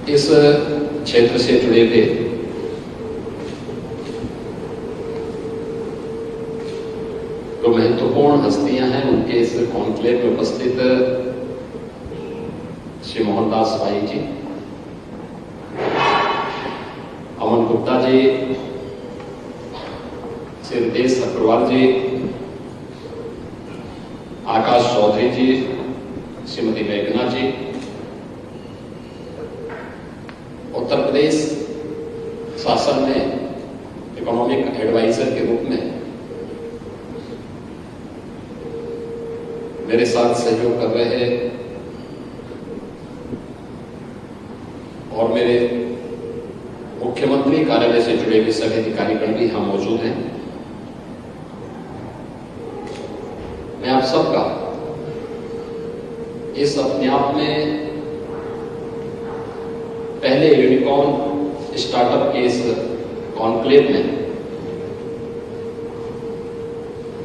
इस क्षेत्र से जुड़े हुए जो महत्वपूर्ण हस्तियां हैं उनके इस कॉन्क्लेव में उपस्थित श्री मोहनदास भाई जी, अमन गुप्ता जी, श्री रितेश अग्रवाल जी, आकाश चौधरी जी, श्रीमती मेघना जी, उत्तर प्रदेश शासन में इकोनॉमिक एडवाइजर के रूप में मेरे साथ सहयोग कर रहे हैं और मेरे मुख्यमंत्री कार्यालय से जुड़े हुए सभी अधिकारीगण भी यहां मौजूद हैं। मैं आप सबका इस अपने आप में पहले यूनिकॉर्न स्टार्टअप के इस कॉन्क्लेव में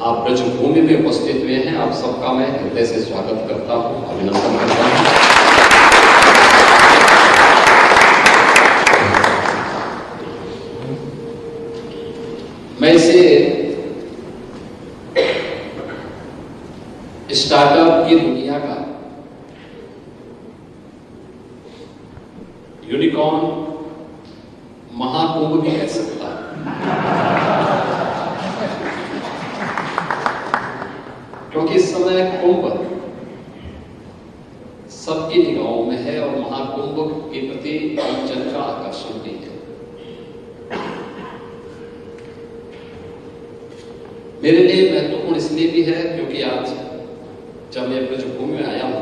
आप ब्रजभूमि में उपस्थित हुए हैं, आप सबका मैं हृदय से स्वागत करता हूं, अभिनंदन करता हूं। मैं इसे स्टार्टअप की दुनिया का यूनिकॉर्न महाकुंभ भी कह सकता है, क्योंकि इस समय कुंभ सबकी निगाहों में है और महाकुंभ के प्रति जन का आकर्षण भी है। मेरे लिए महत्वपूर्ण इसलिए भी है क्योंकि आज जब मैं ब्रजभूमि में आया हूं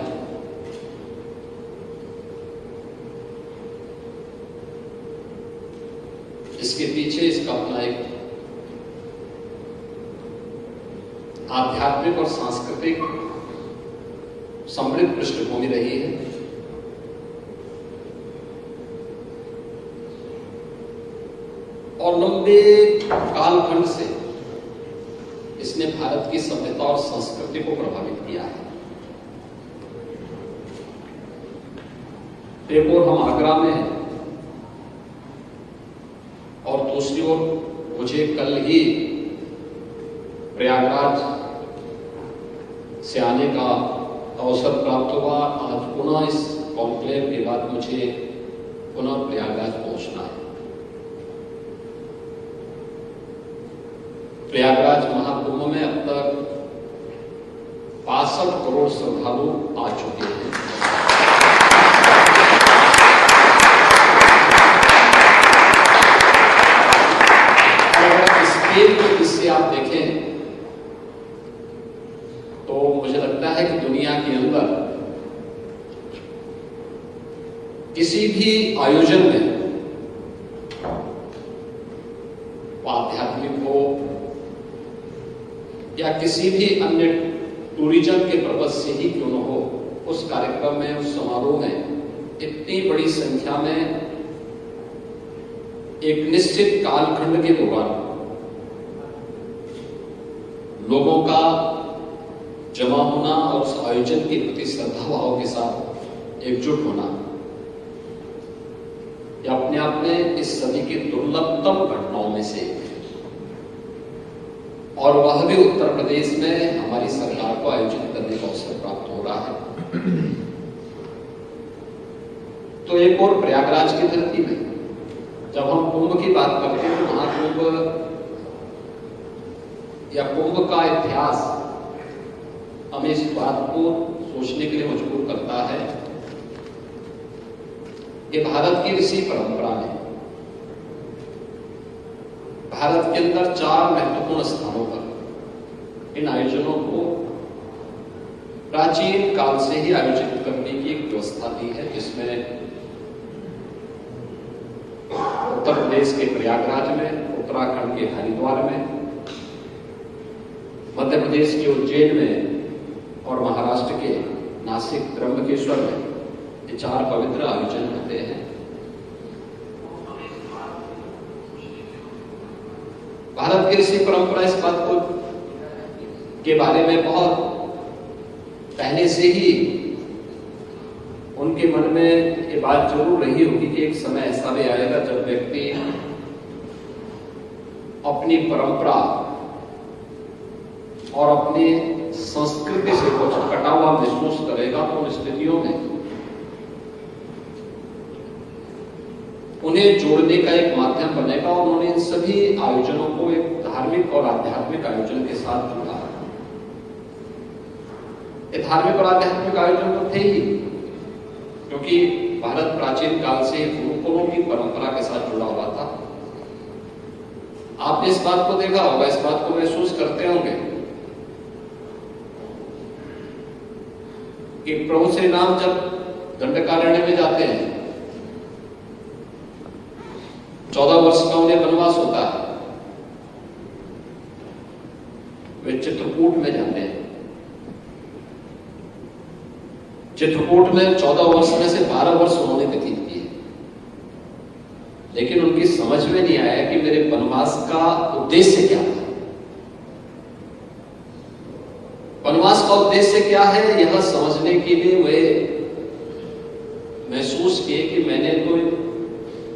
इसके पीछे इसका अपना एक आध्यात्मिक और सांस्कृतिक समृद्ध पृष्ठभूमि रही है। और लंबे कालखंड से इसने भारत की सभ्यता और संस्कृति को प्रभावित किया है। एक ओर हम आगरा में हैं और दूसरी ओर मुझे कल ही प्रयागराज से आने का अवसर प्राप्त हुआ। आज पुनः इस कॉन्क्लेव के बाद मुझे पुनः प्रयागराज पहुंचना है। प्रयागराज महाकुंभ में अब तक 65 करोड़ श्रद्धालु आ चुके हैं। इससे आप देखें तो मुझे लगता है कि दुनिया के अंदर किसी भी आयोजन में आध्यात्मिक हो या किसी भी अन्य टूरिज्म के पर्पज से ही क्यों न हो, उस कार्यक्रम में, उस समारोह में इतनी बड़ी संख्या में एक निश्चित कालखंड के दौरान लोगों का जमा होना और उस आयोजन के प्रति श्रद्धा भाव के साथ एकजुट होना, यह अपने आप में इस सदी की दुर्लभतम घटनाओं में से एक है। और वह भी उत्तर प्रदेश में हमारी सरकार को आयोजित करने का अवसर प्राप्त हो रहा है। तो एक और प्रयागराज की धरती में जब हम कुंभ की बात करते हैं तो महाकुंभ या कुंभ का इतिहास हमें इस बात को सोचने के लिए मजबूर करता है कि भारत की ऋषि परंपरा में भारत के अंदर 4 महत्वपूर्ण स्थानों पर इन आयोजनों को प्राचीन काल से ही आयोजित करने की एक व्यवस्था दी है, जिसमें उत्तर प्रदेश के प्रयागराज में, उत्तराखंड के हरिद्वार में, मध्य प्रदेश के उज्जैन में और महाराष्ट्र के नासिक त्र्यंबकेश्वर में ये 4 पवित्र आयोजन होते हैं। भारत की ऋषि परंपरा इस बात को के बारे में बहुत पहले से ही उनके मन में ये बात जरूर रही होगी कि एक समय ऐसा भी आएगा जब व्यक्ति अपनी परंपरा और अपनी संस्कृति से कुछ कटा हुआ महसूस करेगा, तो उन स्थितियों में उन्हें जोड़ने का एक माध्यम बनेगा। और उन्होंने इन सभी आयोजनों को एक धार्मिक और आध्यात्मिक आयोजन के साथ जोड़ा। ये धार्मिक और आध्यात्मिक आयोजन तो थे ही, क्योंकि भारत प्राचीन काल से गुरुकुलों की परंपरा के साथ जुड़ा हुआ था। आपने इस बात को देखा होगा, इस बात को महसूस करते होंगे कि प्रभु श्री राम जब दंडकारण्य में जाते हैं, 14 वर्ष का उन्हें वनवास होता है, वे चित्रकूट में जाते हैं। चित्रकूट में 14 वर्ष में से 12 वर्ष उन्होंने व्यतीत किए, लेकिन उनकी समझ में नहीं आया कि मेरे वनवास का उद्देश्य क्या था। वनवास का उद्देश्य क्या है, यह समझने के लिए वे महसूस किए कि मैंने तो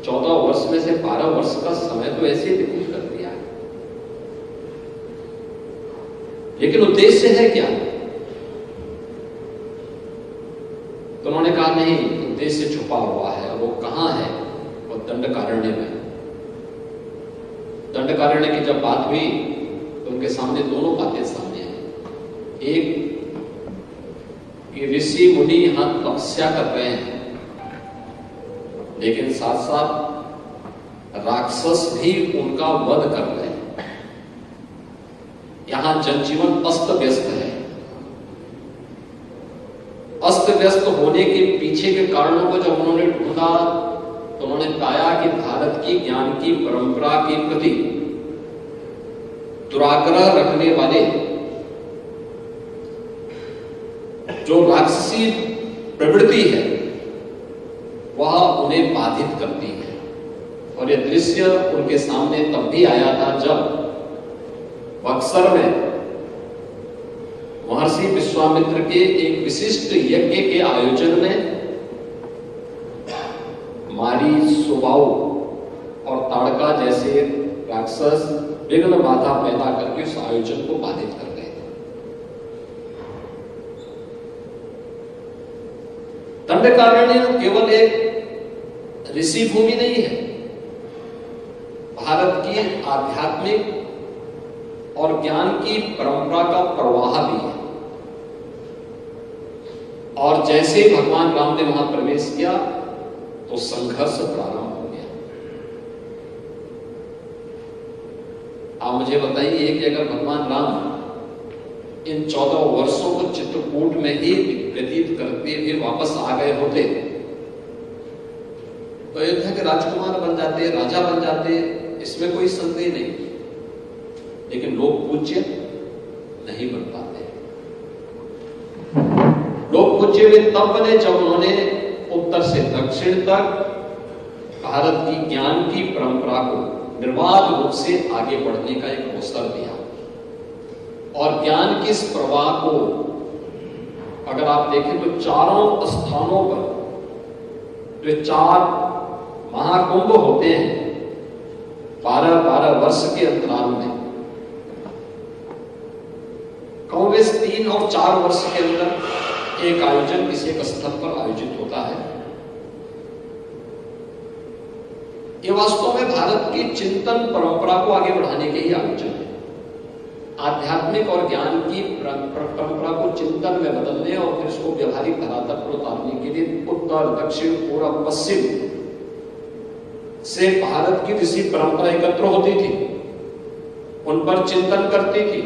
14 वर्ष में से 12 वर्ष का समय तो ऐसे व्यतीत कर दिया है, लेकिन उद्देश्य है क्या? तो उन्होंने कहा नहीं, उद्देश्य छुपा हुआ है। और वो कहां है? वो दंडकारण्य में। दंडकारण्य की जब बात हुई तो उनके सामने दोनों बातें सामने आई। एक कि ऋषि मुनि यहां तपस्या कर रहे हैं, लेकिन साथ साथ राक्षस भी उनका वध कर रहे हैं। यहां जनजीवन अस्त व्यस्त है। अस्त व्यस्त होने के पीछे के कारणों को जब उन्होंने ढूंढा तो उन्होंने पाया कि भारत की ज्ञान की परंपरा के प्रति दुराग्रह रखने वाले जो राक्षसी प्रवृत्ति है वह उन्हें बाधित करती है। और यह दृश्य उनके सामने तब भी आया था जब बक्सर में महर्षि विश्वामित्र के एक विशिष्ट यज्ञ के आयोजन में मारी, सुबाऊ और ताड़का जैसे राक्षस विघ्न बाधा पैदा करके उस आयोजन को बाधित कर गए थे। दंडकारण्य केवल एक ऋषि भूमि नहीं है, भारत की आध्यात्मिक और ज्ञान की परंपरा का प्रवाह भी है। और जैसे ही भगवान राम ने वहां प्रवेश किया तो संघर्ष प्रारंभ हो गया। आप मुझे बताइए कि अगर भगवान राम इन 14 वर्षों को चित्रकूट में ही व्यतीत करते हुए वापस आ गए होते तो अयोध्या के राजकुमार बन जाते, राजा बन जाते, इसमें कोई संदेह नहीं। लेकिन लोग पूज्य नहीं बन पाते। लोग पूज्य वे तब बने जब उन्होंने उत्तर से दक्षिण तक भारत की ज्ञान की परंपरा को निर्बाध रूप से आगे बढ़ने का एक अवसर दिया। और ज्ञान के इस प्रवाह को अगर आप देखें तो चारों स्थानों पर जो 4 महाकुंभ होते हैं 12-12 वर्ष के अंतराल में, कॉन्ग्रेस 3 और 4 वर्ष के अंदर एक आयोजन किसी एक स्तर पर आयोजित होता है। यह वास्तव में भारत की चिंतन परंपरा को आगे बढ़ाने के ही आयोजन है। आध्यात्मिक और ज्ञान की परंपरा को चिंतन में बदलने और फिर उसको व्यवहारिक धरातल पर उतारने के लिए उत्तर, दक्षिण, पूर्व, पश्चिम से भारत की ऋषि परंपरा एकत्र होती थी, उन पर चिंतन करती थी,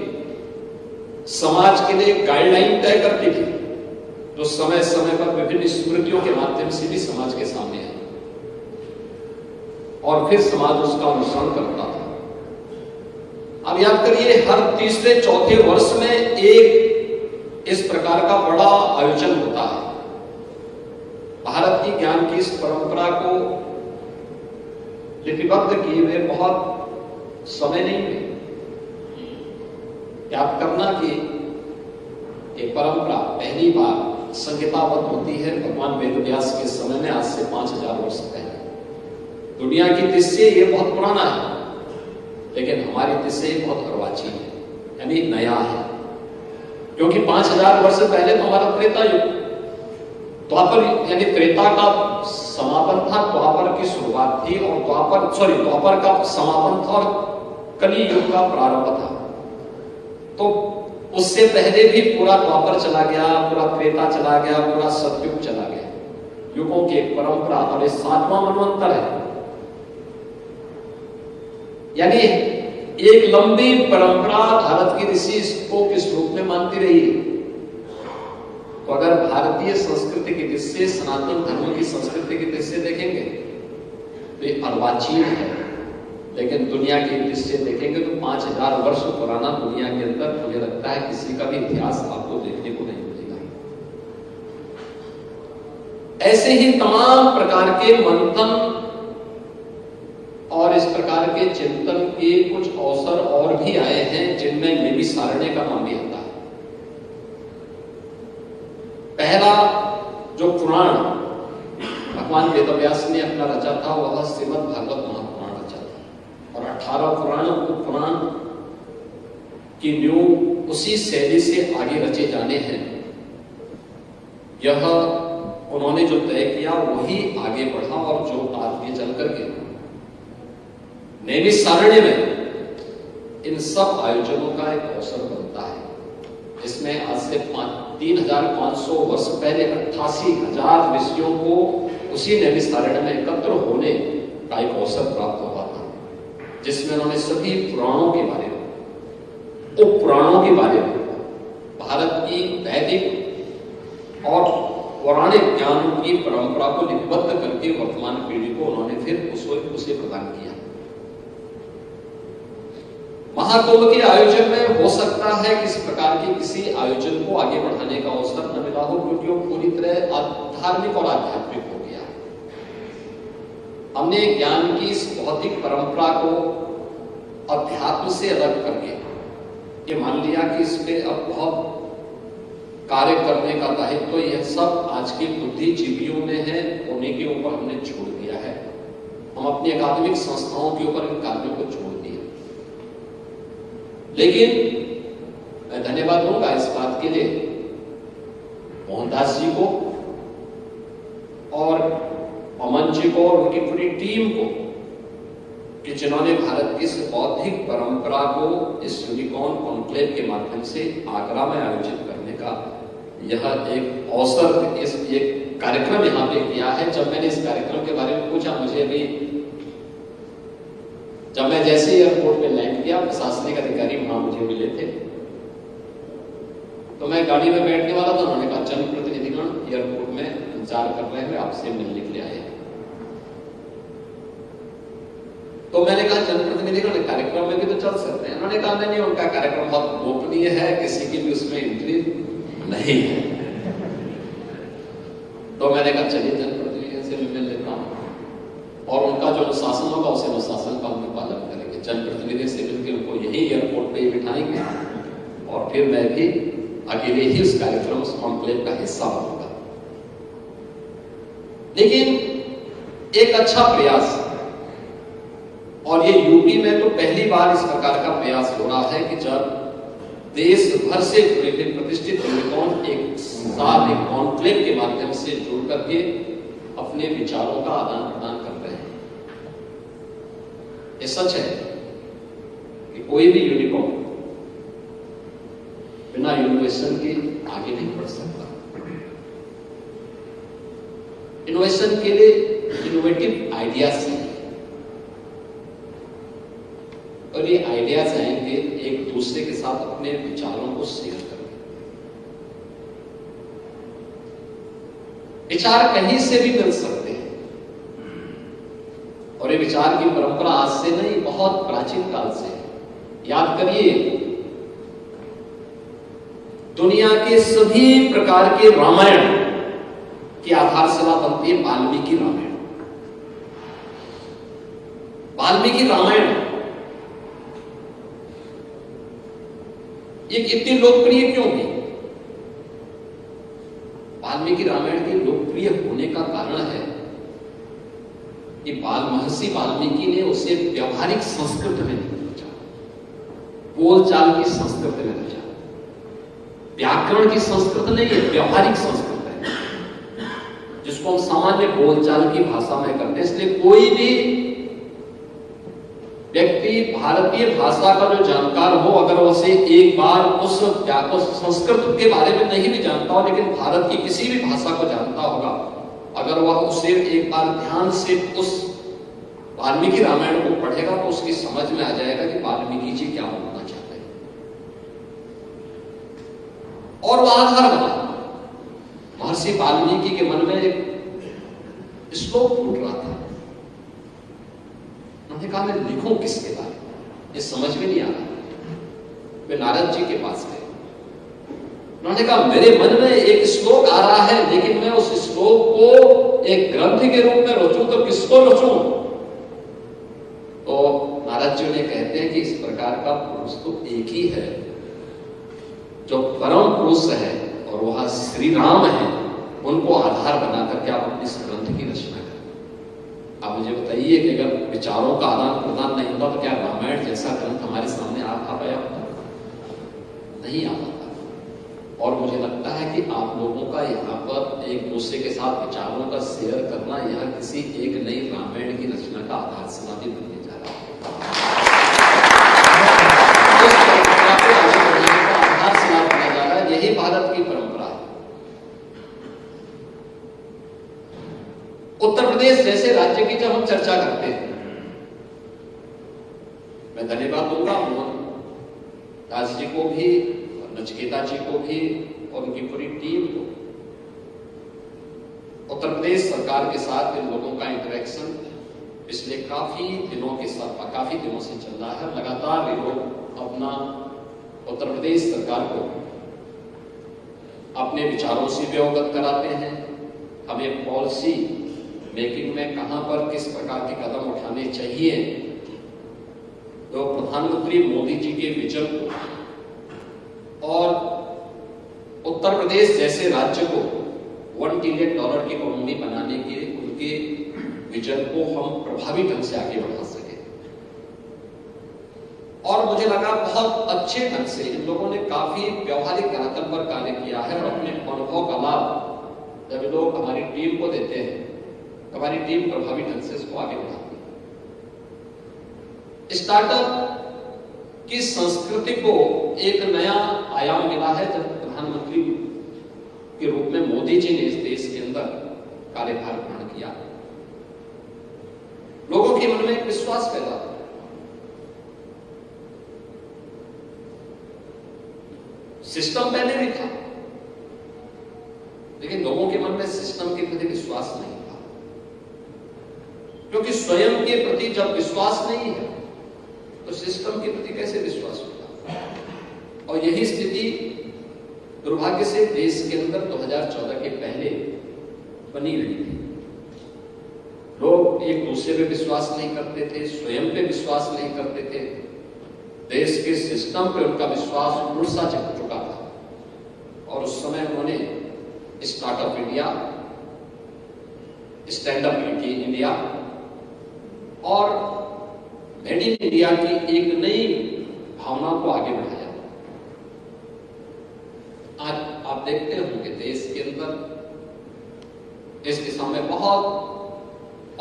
समाज के लिए गाइडलाइन तय करती थी, जो समय समय पर विभिन्न स्मृतियों के माध्यम से भी समाज के सामने है और फिर समाज उसका अनुसरण करता था। अब याद करिए, हर तीसरे चौथे वर्ष में एक इस प्रकार का बड़ा आयोजन होता है। भारत की ज्ञान की इस परंपरा को लिपिबद्ध किए हुए बहुत समय नहीं हुए। याद करना कि एक परंपरा पहली बार संहिताबद्ध होती है भगवान वेदव्यास के समय में, आज से 5000 वर्ष पहले। दुनिया की दृष्टि से ये बहुत पुराना है, लेकिन हमारी दृष्टि से बहुत अर्वाचीन है, यानी नया है। क्योंकि 5000 वर्ष पहले तो हमारा त्रेता युग, द्वापर यानी त्रेता का समापन था, द्वापर की शुरुआत थी, और द्वापर का समापन था और कली युग का प्रारंभ था। तो उससे पहले भी पूरा द्वापर चला गया, पूरा त्रेता चला गया, पूरा सतयुग चला गया, युगों की एक परंपरा, और ये 7वां मनवंतर है। यानी एक लंबी परंपरा भारत की ऋषि इसको किस रूप में मानती रही है। तो अगर भारतीय संस्कृति की दृष्टि से, सनातन धर्म की संस्कृति की दृष्टि से देखेंगे तो ये अर्वाचीन है, लेकिन दुनिया की दृष्टि से देखेंगे तो 5000 वर्ष पुराना दुनिया के अंदर मुझे लगता है किसी का भी इतिहास आपको देखने को नहीं मिलेगा। ऐसे ही तमाम प्रकार के मंथन और इस प्रकार के चिंतन के कुछ अवसर और भी आए हैं, जिनमें नैमिषारण्य का नाम भी आता है। पहला जो पुराण भगवान वेदव्यास ने अपना रचा था वह श्रीमद् भागवत महापुराण रचा था, और 18 पुराण की न्यू उसी शैली से आगे रचे जाने हैं। यह उन्होंने जो तय किया वही आगे बढ़ा, और जो आगे चल करके नैमिषारण्य में इन सब आयोजनों का एक अवसर बनता है। इसमें आज से 3500 वर्ष पहले 88,000 ऋषियों को उसी नैमिषारण्य में एकत्र होने का एक अवसर प्राप्त हुआ था, जिसमें उन्होंने सभी पुराणों के बारे में, उप पुराणों के बारे में, भारत की वैदिक और पौराणिक ज्ञान की परंपरा को लिपिबद्ध करके वर्तमान पीढ़ी को उन्होंने फिर उसे प्रदान किया। महाकुंभ के आयोजन में हो सकता है कि इस प्रकार के किसी आयोजन को आगे बढ़ाने का अवसर न मिला हो, क्योंकि वो पूरी तरह धार्मिक और आध्यात्मिक हो गया। हमने ज्ञान की इस भौतिक परंपरा को अध्यात्म से अलग करके ये मान लिया कि इसमें अब बहुत कार्य करने का दायित्व तो यह सब आज के बुद्धिजीवियों में है, उन्हीं के ऊपर हमने छोड़ दिया है। हम अपनी अकादमिक संस्थाओं के ऊपर इन कार्यों को छोड़ दिया। लेकिन मैं धन्यवाद दूंगा इस बात के लिए मोहनदास जी को और अमन जी को और उनकी पूरी टीम को, कि जिन्होंने भारत की इस बौद्धिक परंपरा को इस यूनिकॉर्न कॉन्क्लेव के माध्यम से आगरा में आयोजित करने का यह एक अवसर, इस एक कार्यक्रम यहाँ पे किया है। जब मैंने इस कार्यक्रम के बारे में पूछा, मुझे अभी जब मैं जैसे ही एयरपोर्ट पे लैंड किया, प्रशासनिक अधिकारी वहां मुझे मिले थे, तो मैं गाड़ी में बैठने वाला था। उन्होंने कहा जनप्रतिनिधिगण एयरपोर्ट में इंतजार कर रहे हैं, आपसे मिलने के लिए आए हैं। तो मैंने कहा जनप्रतिनिधिगण कार्यक्रम में भी तो चल सकते हैं। उन्होंने कहा नहीं, उनका कार्यक्रम बहुत गोपनीय है, किसी की भी उसमें एंट्री नहीं है। तो मैंने कहा चलिए जनप्रतिनिधि से मिल लेता हूँ, और उनका जो अनुशासन होगा उसे अनुशासन का हम पालन करेंगे। जनप्रतिनिधि से मिलकर उनको यही एयरपोर्ट पे बिठाएंगे, और फिर मैं भी अकेले ही उस कार्यक्रम, उस कॉन्क्लेव का हिस्सा बनूंगा। लेकिन एक अच्छा प्रयास, और ये यूपी में तो पहली बार इस प्रकार का प्रयास हो रहा है कि जब देश भर से जुड़े हुए प्रतिष्ठित यूनिकॉर्न एक साथ एक कॉन्क्लेव के माध्यम से जुड़ करके अपने विचारों का आदान प्रदान कर रहे हैं। ये सच है कि कोई भी यूनिकॉर्न बिना इनोवेशन के आगे नहीं बढ़ सकता। इनोवेशन के लिए इनोवेटिव आइडियाज चाहिए, और ये आइडियाज आएंगे एक दूसरे के साथ अपने विचारों को शेयर करके। विचार कहीं से भी मिल सकते हैं, और ये विचार की परंपरा आज से नहीं, बहुत प्राचीन काल से है। याद करिए, दुनिया के सभी प्रकार के रामायण की आधारशिला बनती है वाल्मीकि रामायण। वाल्मीकि रामायण ये कितनी लोकप्रिय क्यों हुई? कि महर्षि वाल्मीकि ने उसे व्यवहारिक संस्कृत में नहीं रचा, बोलचाल की संस्कृत में रचा। व्याकरण की संस्कृत नहीं है, व्यवहारिक संस्कृत है, जिसको हम सामान्य बोलचाल की भाषा में करते हैं। इसलिए कोई भी व्यक्ति भारतीय भाषा का जो जानकार हो, अगर उसे एक बार उस संस्कृत के बारे में नहीं भी जानता हो, लेकिन भारत की किसी भी भाषा को जानता होगा, अगर वह उसे एक बार ध्यान से उस वाल्मीकि रामायण को पढ़ेगा तो उसकी समझ में आ जाएगा कि वाल्मीकि जी क्या बोलना चाहते हैं। और वह आधार बना। महर्षि वाल्मीकि के मन में एक श्लोक फूट रहा था। उन्होंने कहा मैं लिखूं किसके बारे में, ये समझ में नहीं आ रहा। वे नारद जी के पास गए। उन्होंने कहा मेरे मन में एक श्लोक आ रहा है, लेकिन मैं उस श्लोक को एक ग्रंथ के रूप में रचूं तो किसको रचूं? तो नारद जी ने कहते हैं कि इस प्रकार का पुरुष तो एक ही है, जो परम पुरुष है और वह श्री राम है। उनको आधार बना करके आप इस ग्रंथ की रचना करें। आप मुझे बताइए कि अगर विचारों का आदान प्रदान नहीं होता तो क्या रामायण जैसा ग्रंथ हमारे सामने आ पाया होता? नहीं आ पाता। और मुझे लगता है कि आप लोगों का यहाँ पर एक दूसरे के साथ विचारों का शेयर करना यहाँ किसी एक नई रामायण की रचना का आधारशिला भी बनने जा रहा है। यही भारत की परंपरा है। उत्तर प्रदेश जैसे राज्य की जब हम चर्चा करते हैं, मैं धन्यवाद दूंगा मोहन दास जी को भी, नचिकेता जी को भी और उनकी पूरी टीम को। उत्तर प्रदेश सरकार के साथ इन लोगों का इंटरेक्शन पिछले काफी दिनों से चल रहा है। लगातार ये लोग अपना उत्तर प्रदेश सरकार को अपने विचारों से भी अवगत कराते हैं। हमें पॉलिसी मेकिंग में कहां पर किस प्रकार के कदम उठाने चाहिए, तो प्रधानमंत्री मोदी जी के विजन को और उत्तर प्रदेश जैसे राज्य को $1 ट्रिलियन की इकोनॉमी बनाने के उनके विजन को हम प्रभावी ढंग से आगे बढ़ा सके। और मुझे लगा बहुत अच्छे ढंग से इन लोगों ने काफी व्यवहारिक धरातल पर कार्य किया है और अपने अनुभव का लाभ जब लोग हमारी टीम को देते हैं, हमारी टीम प्रभावी ढंग से इसको आगे बढ़ाती है। स्टार्टअप की संस्कृति को एक नया आयाम मिला है जब प्रधानमंत्री के रूप में मोदी जी ने इस देश के अंदर कार्यभार ग्रहण किया। लोगों के मन में एक विश्वास पैदा हुआ। सिस्टम पहले भी था, लेकिन लोगों के मन में सिस्टम के प्रति विश्वास नहीं था, क्योंकि स्वयं के प्रति जब विश्वास नहीं है तो सिस्टम के प्रति कैसे विश्वास होगा। और यही स्थिति दुर्भाग्य से देश के अंदर 2014 के पहले बनी रही थी। लोग एक दूसरे पे विश्वास नहीं करते थे, स्वयं पे विश्वास नहीं करते थे, देश के सिस्टम पे उनका विश्वास मुरझा चुका था। और उस समय उन्होंने startup India, stand up India और मेड इन इंडिया की एक नई भावना को आगे बढ़ाया। आज आप देखते होंगे देश के अंदर इस दिशा में बहुत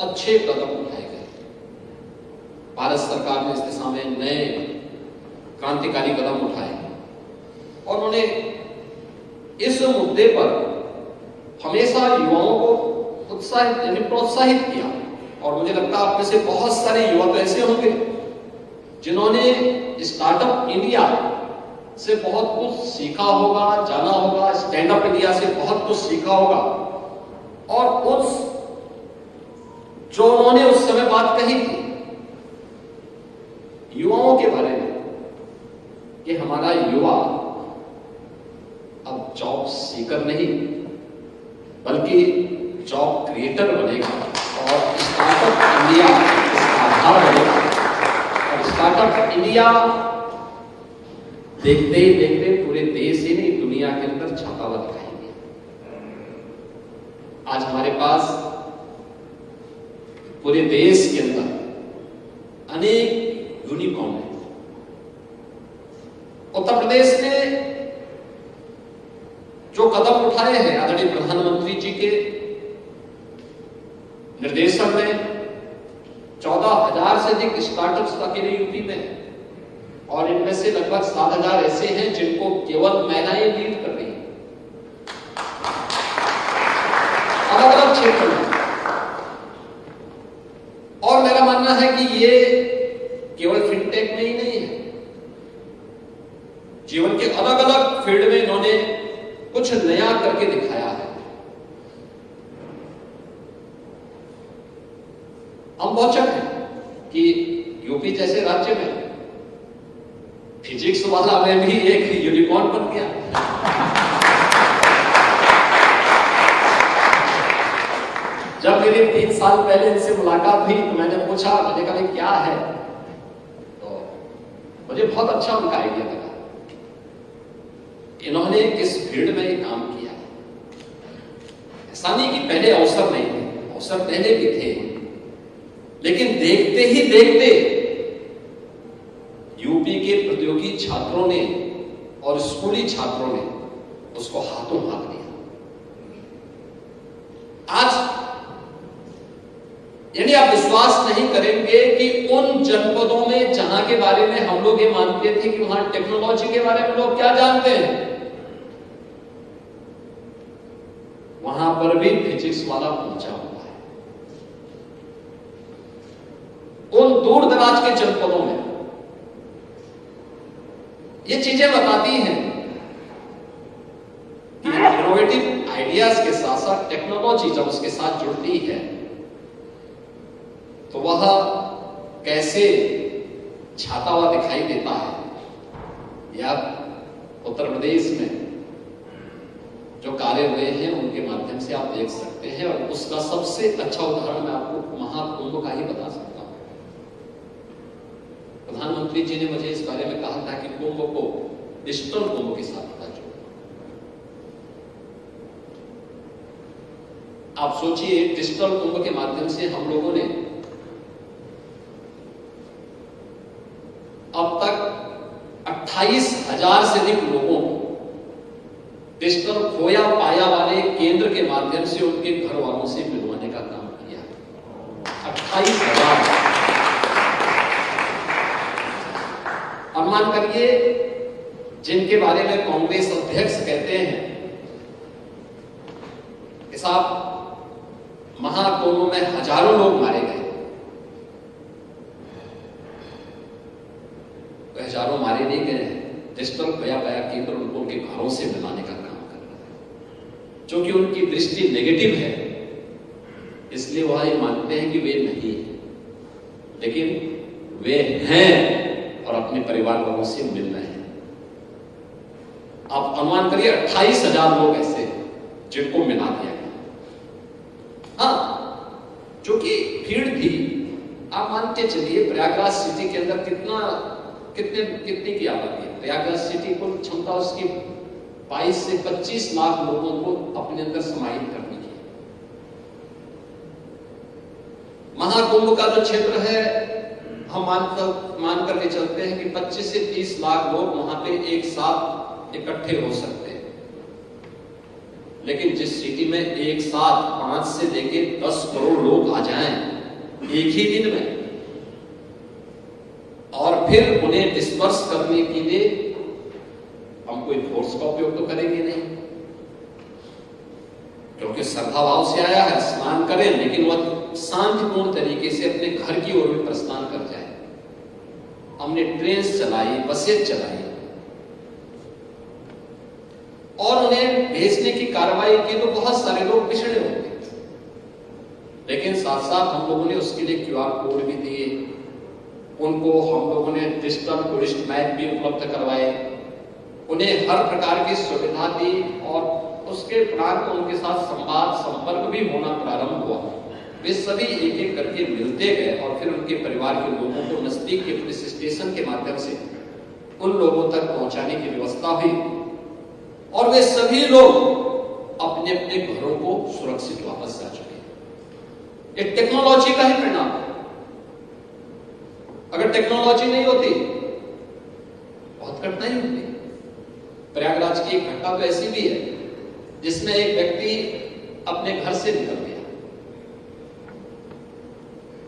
अच्छे कदम उठाए गए। भारत सरकार ने इस दिशा में नए क्रांतिकारी कदम उठाए और उन्होंने इस मुद्दे पर हमेशा युवाओं को उत्साहित यानी प्रोत्साहित किया। और मुझे लगता है आप में से बहुत सारे युवा तो ऐसे होंगे जिन्होंने स्टार्टअप इंडिया से बहुत कुछ सीखा होगा, जाना होगा, स्टैंड अप इंडिया से बहुत कुछ सीखा होगा। और उस जो उन्होंने उस समय बात कही थी युवाओं के बारे में कि हमारा युवा अब जॉब सीकर नहीं बल्कि जॉब क्रिएटर बनेगा और स्टार्टअप इंडिया इसका आधार बनेगा। और स्टार्टअप इंडिया देखते ही देखते पूरे देश ही नहीं दुनिया के अंदर छापा दिखाएंगे। आज हमारे पास पूरे देश के अंदर अनेक यूनिकॉर्न है। उत्तर प्रदेश ने जो कदम उठाए हैं आदरणीय प्रधानमंत्री जी के निर्देशन में, 14,000 से अधिक स्टार्टअप्स अकेले यूपी में है और इनमें से लगभग 7,000 ऐसे हैं जिनको केवल महिलाएं लीड कर रही हैं अलग अलग क्षेत्र में। और मेरा मानना है कि ये केवल फिनटेक में ही नहीं है, जीवन के अलग अलग फील्ड में इन्होंने कुछ नया करके दिखाया है। हम बहुत हैं कि यूपी जैसे राज्य में फिजिक्स वाला में भी एक यूनिकॉर्न बन गया। जब मेरी 3 साल पहले इनसे मुलाकात हुई तो मैंने पूछा, मैंने कहा क्या है, तो मुझे बहुत अच्छा उनका आइडिया लगा। इन्होंने किस फील्ड में काम किया, ऐसा नहीं कि पहले अवसर नहीं थे, अवसर पहले भी थे, लेकिन देखते ही देखते यूपी के प्रतियोगी छात्रों ने और स्कूली छात्रों ने उसको हाथों हाथ लिया। आज यानी आप विश्वास नहीं करेंगे कि उन जनपदों में जहां के बारे में हम लोग ये मानते थे कि वहां टेक्नोलॉजी के बारे में लोग क्या जानते हैं, वहां पर भी फिजिक्स वाला पहुंचा हुआ है। उन दूर दराज के जनपदों में ये चीजें बताती हैं कि इनोवेटिव आइडियाज के साथ साथ टेक्नोलॉजी जब उसके साथ जुड़ती है तो वह कैसे छाता हुआ दिखाई देता है। या उत्तर प्रदेश में जो कार्य हुए हैं उनके माध्यम से आप देख सकते हैं, और उसका सबसे अच्छा उदाहरण मैं आपको महाकुंभ का ही बता सकता हूं। प्रधानमंत्री जी ने मुझे इस बारे में कहा था कि कुंभ को डिजिटल कुंभ के साथ जोड़ो। आप सोचिए, डिजिटल कुंभ के माध्यम से हम लोगों ने अब तक 28,000 से अधिक लोगों को डिजिटल खोया पाया वाले केंद्र के माध्यम से उनके घर वालों से मिलवाने का काम किया। 28,000। अनुमान करिए, जिनके बारे में कांग्रेस अध्यक्ष कहते हैं कि साहब महाकुंभ में हजारों लोग मारे गए, हजारों मारे नहीं गए, डिजिटल खोया पाया केंद्र उनको उनके घरों से मिलाने का काम कर रहा है। जो कि उनकी दृष्टि नेगेटिव है, इसलिए वह ये मानते हैं कि वे नहीं है, लेकिन वे हैं और अपने परिवार वालों से मिल रहे हैं। आप अनुमान करिए 28,000 लोग ऐसे जिनको मिला दिया गया। हाँ, जो कि भीड़ थी, आप मान के चलिए प्रयागराज सिटी के अंदर कितनी की आबादी है। प्रयागराज सिटी को क्षमता उसकी 22 से 25 लाख लोगों को अपने अंदर समाहित करने की। महाकुंभ का जो क्षेत्र है, हम मान करके चलते हैं कि 25 से 30 लाख लोग वहां पे एक साथ इकट्ठे हो सकते हैं। लेकिन जिस सिटी में एक साथ 5 से लेके 10 करोड़ लोग आ जाएं एक ही दिन में, और फिर उन्हें डिस्पर्स करने के लिए हम कोई फोर्स का उपयोग तो करेंगे नहीं, क्योंकि श्रद्धा भाव से आया है, स्नान करें, लेकिन वह शांतिपूर्ण तरीके से अपने घर की ओर भी प्रस्थान कर जाए। हमने ट्रेन चलाई, बसें चलाई और उन्हें भेजने की कार्रवाई की तो बहुत सारे लोग पिछड़े होंगे, लेकिन साथ साथ हम लोगों ने उसके लिए QR कोड भी दिए, उनको हम लोगों ने डिजिटल टूरिस्ट मैप भी उपलब्ध करवाए, उन्हें हर प्रकार की सुविधा दी और उसके उपरांत उनके साथ संवाद संपर्क भी होना प्रारंभ हुआ। वे सभी एक एक करके मिलते गए और फिर उनके परिवार के लोगों को नजदीक के पुलिस स्टेशन के माध्यम से उन लोगों तक पहुंचाने की व्यवस्था हुई और वे सभी लोग अपने अपने घरों को सुरक्षित वापस जा चुके। ये टेक्नोलॉजी का ही परिणाम है। अगर टेक्नोलॉजी नहीं होती बहुत कठिनाई होती। प्रयागराज की एक घटना तो ऐसी भी है जिसमें एक व्यक्ति अपने घर से निकल गया।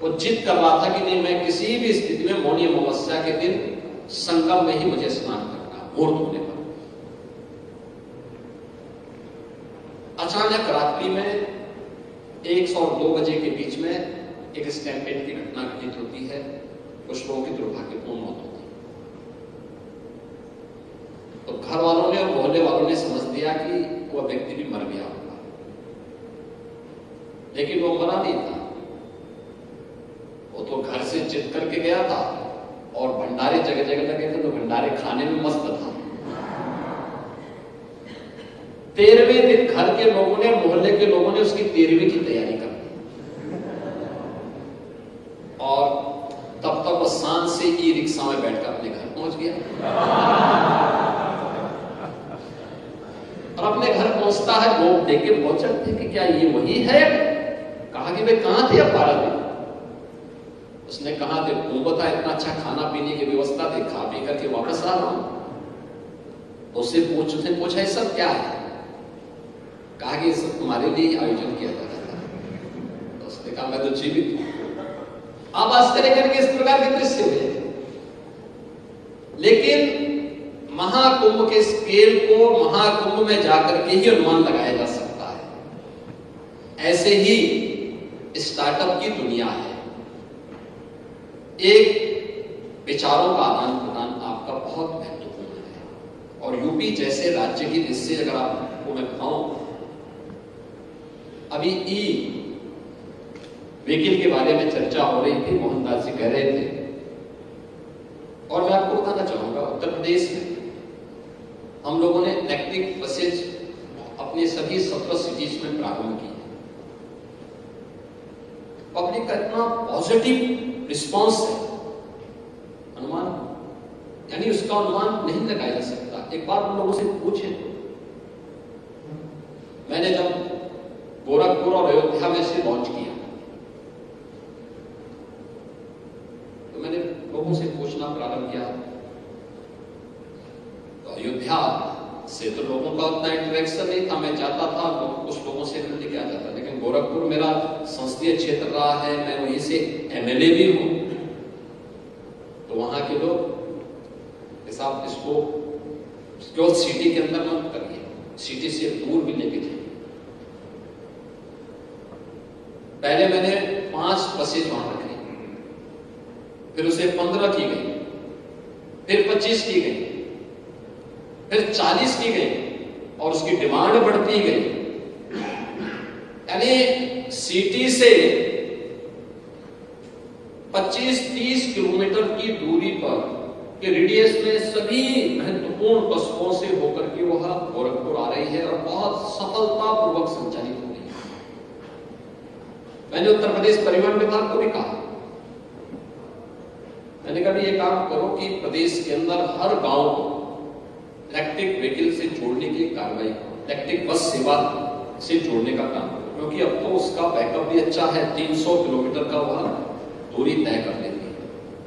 वो जिद कर रहा था कि नहीं, मैं किसी भी स्थिति में मौनी अमावस्या के दिन संगम में ही मुझे स्नान करना, मुहूर्त होने पर। अचानक रात्रि में 1 और 2 बजे के बीच में एक स्टैम्पेड की घटना घटित होती है। कुछ लोगों की दुर्भाग्यपूर्ण मौत होती है। तो घर वालों ने और मोहल्ले वालों ने समझ लिया कि वह व्यक्ति भी मर गया होगा, लेकिन वो मरा नहीं था। वो तो घर से जिद करके गया था और भंडारे जगह जगह लगे थे, तो भंडारे खाने में मस्त था। 13वें दिन घर के लोगों ने, मोहल्ले के लोगों ने उसकी 13वीं की तैयारी कर दी और तब तक वो सांझ से ई रिक्शा में बैठकर अपने घर पहुंच गया। और अपने घर पहुंचता है, लोग देख के बहुत चढ़ते कि क्या ये वही है? कहा कि भाई कहां थे अब 12 दिन? उसने कहा कि तू बता, इतना अच्छा खाना पीने की व्यवस्था थी, खा पी करके वापस आ रहा हूं। उससे पूछा ये सब क्या है? कहा कि ये सब तुम्हारे लिए आयोजन किया जा रहा था। तो उसने कहा मैं तो जीवित हूं। आप आश्चर्य करके इस प्रकार के दृश्य हुए। लेकिन महाकुंभ के स्केल को महाकुंभ में जाकर के ही अनुमान लगाया जा सकता है। ऐसे ही स्टार्टअप की दुनिया है। एक विचारों का आदान प्रदान आपका बहुत महत्वपूर्ण है। और यूपी जैसे राज्य की दृष्टि अगर आपको मैं बताऊं, अभी ई व्हीकल के बारे में चर्चा हो रही थी, मोहनदास जी कह रहे थे, और मैं आपको बताना चाहूंगा उत्तर प्रदेश में हम लोगों ने इलेक्ट्रिक बसेज अपने सभी 17 सिटीज में प्रारंभ की है। पब्लिक का इतना पॉजिटिव रिस्पांस है, अनुमान यानी उसका अनुमान नहीं लगाया जा सकता। एक बार उन लोगों से पूछे, मैंने जब गोरखपुर और अयोध्या में से लॉन्च किया तो मैंने लोगों से पूछना प्रारंभ किया, तो अयोध्या से तो लोगों का उतना इंटरेक्शन नहीं था, मैं जाता था तो कुछ लोगों से मिलने के आ जाता, लेकिन गोरखपुर मेरा संसदीय क्षेत्र रहा है, मैं वहीं से एमएलए भी हूं, तो वहां के लोग साहब इसको केवल सिटी के अंदर मत करिए, सिटी से दूर भी लेके जाइए। पहले मैंने 5 बसेज वहां रखी, फिर उसे 15 की गई, फिर 25 की गई, फिर 40 की गई और उसकी डिमांड बढ़ती गई। यानी सिटी से 25-30 किलोमीटर की दूरी पर के रेडियस में सभी महत्वपूर्ण कस्बों से होकर के वह गोरखपुर आ रही है और बहुत सफलतापूर्वक संचालित हो रही है। मैंने उत्तर प्रदेश परिवहन विभाग को भी कहा, मैंने कहा ये काम करो कि प्रदेश के अंदर हर गांव को इलेक्ट्रिक व्हीकल से जोड़ने की कार्रवाई, इलेक्ट्रिक बस सेवा से जोड़ने का काम करो, क्योंकि अब तो उसका बैकअप भी अच्छा है, 300 किलोमीटर का वह दूरी तय कर लेती है।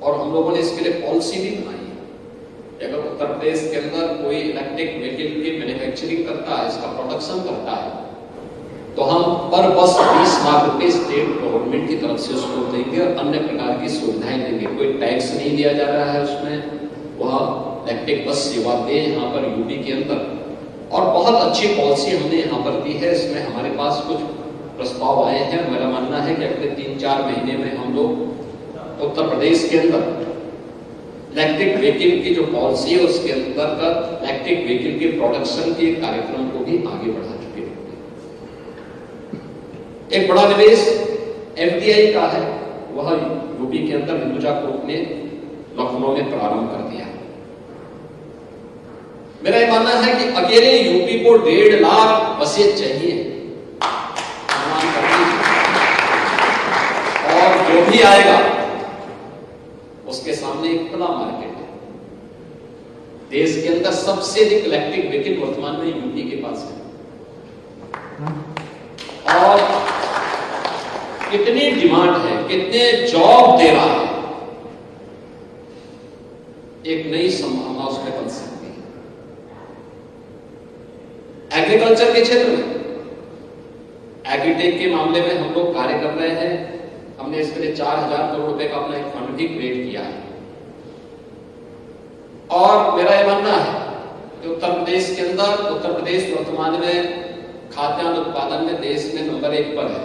और हम लोगों ने इसके लिए पॉलिसी भी बनाई है, अगर उत्तर प्रदेश के अंदर कोई इलेक्ट्रिक व्हीकल की मैन्युफैक्चरिंग करता है, इसका प्रोडक्शन करता है, तो हम पर बस 20 लाख रुपए स्टेट गवर्नमेंट की तरफ से उसको देंगे और अन्य प्रकार की सुविधाएं देंगे। कोई टैक्स नहीं दिया जा रहा है उसमें, वह इलेक्ट्रिक बस सेवा दे यहाँ पर यूपी के अंदर। और बहुत अच्छी पॉलिसी हमने यहाँ पर दी है। इसमें हमारे पास कुछ प्रस्ताव आए हैं। मेरा मानना है कि अगले 3-4 महीने में हम लोग उत्तर प्रदेश के अंदर इलेक्ट्रिक व्हीकल की जो पॉलिसी है उसके अंतर्गत इलेक्ट्रिक व्हीकल के प्रोडक्शन के कार्यक्रम को भी आगे बढ़ा चुके हैं। एक बड़ा निवेश एफडीआई का है, वह यूपी के अंदर हिंदुजा ग्रुप ने लखनऊ में प्रारंभ कर दिया। मेरा यह मानना है कि अकेले यूपी को 1.5 लाख बसें चाहिए, और जो भी आएगा उसके सामने एक खुला मार्केट है। देश के अंदर सबसे अधिक इलेक्ट्रिक व्हीकल वर्तमान में यूपी के पास है। और कितनी डिमांड है, कितने जॉब दे रहा है, एक नई संभावना उसमें बन सकती है। एग्रीकल्चर के क्षेत्र में, एग्रीटेक के मामले में हम लोग कार्य कर रहे हैं। हमने इसके लिए 4,000 करोड़ रुपए का अपना एक फंड भी क्रिएट किया है। और मेरा यह मानना है कि उत्तर प्रदेश के अंदर, उत्तर प्रदेश वर्तमान में खाद्यान्न उत्पादन में देश में नंबर 1 पर है,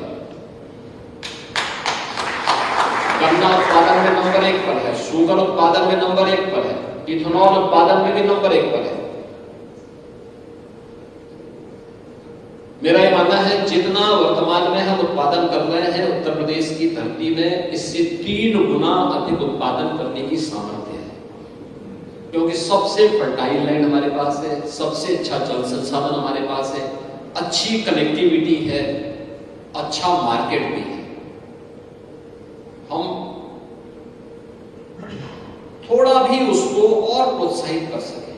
गन्ना उत्पादन में नंबर 1 पर है, शुगर उत्पादन में नंबर 1 पर है, इथेनॉल उत्पादन में भी नंबर 1 पर है। मेरा यह मानना है जितना वर्तमान में हम उत्पादन कर रहे हैं उत्तर प्रदेश की धरती में, इससे 3 गुना अधिक उत्पादन करने की सामर्थ्य है, क्योंकि सबसे फर्टाइल लैंड हमारे पास है, सबसे अच्छा जल संसाधन हमारे पास है, अच्छी कनेक्टिविटी है, अच्छा मार्केट भी है। हम थोड़ा भी उसको और प्रोत्साहित कर सके,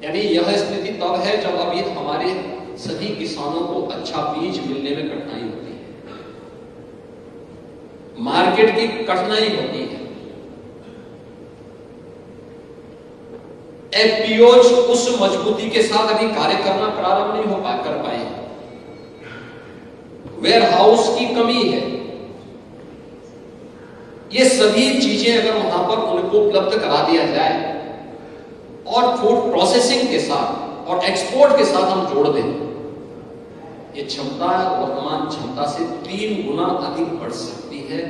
यानी यह स्थिति तब है जब अभी हमारे सभी किसानों को अच्छा बीज मिलने में कठिनाई होती है, मार्केट की कठिनाई होती है, एफपीओज उस मजबूती के साथ अभी कार्य करना प्रारंभ नहीं कर पाए, वेयर हाउस की कमी है। ये सभी चीजें अगर वहां पर उनको उपलब्ध करा दिया जाए और फूड प्रोसेसिंग के साथ और एक्सपोर्ट के साथ हम जोड़ दें, ये क्षमता वर्तमान क्षमता से 3 गुना अधिक बढ़ सकती है।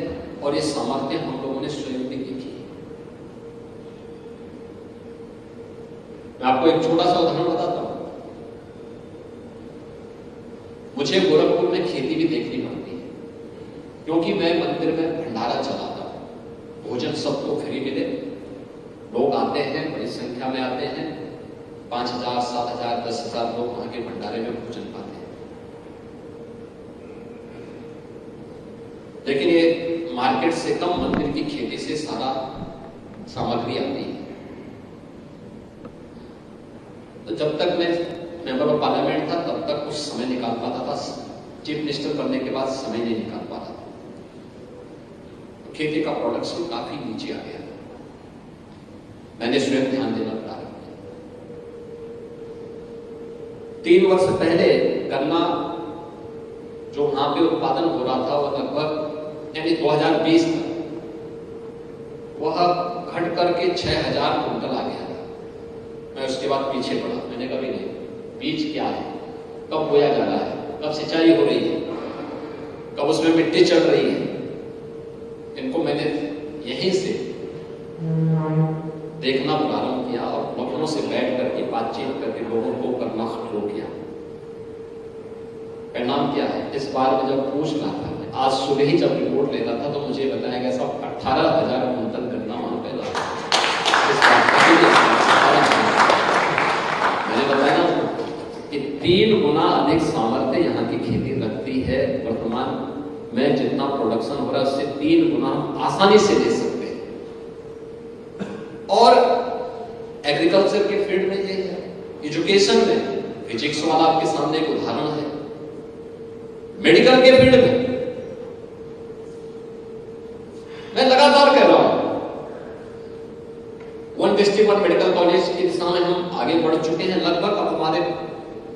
और ये सामर्थ्य हम लोगों ने स्वयं भी देखी है। मैं आपको एक छोटा सा उदाहरण बताता हूं। मुझे गोरखपुर में खेती भी देखनी पड़ती है, क्योंकि मैं मंदिर में भंडारा चलाता हूं। भोजन सबको फ्री मिले, लोग आते हैं, बड़ी संख्या में आते हैं, 5,000, 7,000, 10,000 लोग वहां के भंडारे में भोजन पाते हैं। लेकिन ये मार्केट से कम मंदिर की खेती से सारा सामग्री आती है। तो जब तक मैं मेंबर ऑफ पार्लियामेंट था तब तक कुछ समय निकाल पाता था, चीफ मिनिस्टर बनने के बाद समय नहीं निकाल पाता था। तो खेती का प्रोडक्शन काफी नीचे आ गया, मैंने स्वयं ध्यान देना प्रारंभ किया। 3 वर्ष पहले गन्ना जो वहां पे उत्पादन हो रहा था वह लगभग यानी 2020 तक वह घट करके 6,000 कुंटल आ गया था। मैं उसके बाद पीछे पड़ा, मैंने कभी नहीं, बीज क्या है, कब बोया जा रहा है, कब सिंचाई हो रही है, कब उसमें मिट्टी चढ़ रही है, इनको मैंने यहीं से देखना प्रारंभ किया और लोगों से बैठ करके बातचीत करके लोगों को करना शुरू किया। परिणाम क्या है? इस बार मैं जब पूछ रहा था, आज सुबह ही जब रिपोर्ट ले रहा था तो मुझे बताया गया सब 18,000 कुंटल गन्ना वहां पे लगा। मैंने बताया कि 3 गुना अधिक सामर्थ्य यहाँ की खेती रखती है। वर्तमान में जितना प्रोडक्शन हो रहा है उससे 3 गुना हम आसानी से ले सकते हैं। और एग्रीकल्चर के फील्ड में ये है, एजुकेशन में फिजिक्स वाला आपके सामने एक उदाहरण है, मेडिकल के फील्ड में मैं लगातार कह रहा हूं 161 मेडिकल कॉलेज की दिशा में हम आगे बढ़ चुके हैं। लगभग अब हमारे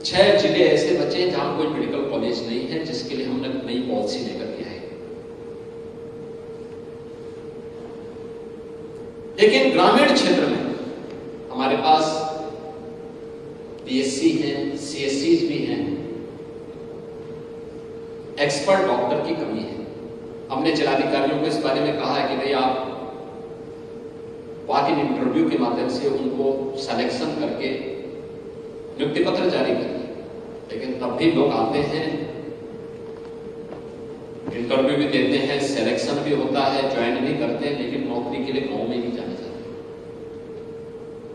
6 जिले ऐसे बचे हैं जहां कोई मेडिकल कॉलेज नहीं है, जिसके लिए हमने नई पॉलिसी लेकर के आए। लेकिन ग्रामीण क्षेत्र में हमारे पास बीएससी हैं, सीएससी भी हैं, एक्सपर्ट डॉक्टर की कमी है। हमने जिलाधिकारियों को इस बारे में कहा है कि भाई आप वॉक इन इंटरव्यू के माध्यम से उनको सिलेक्शन करके नियुक्ति पत्र जारी करिए। लेकिन तब भी लोग आते हैं, इंटरव्यू भी देते हैं, सिलेक्शन भी होता है, ज्वाइन भी करते हैं, लेकिन नौकरी के लिए गांव में ही जाने जाते।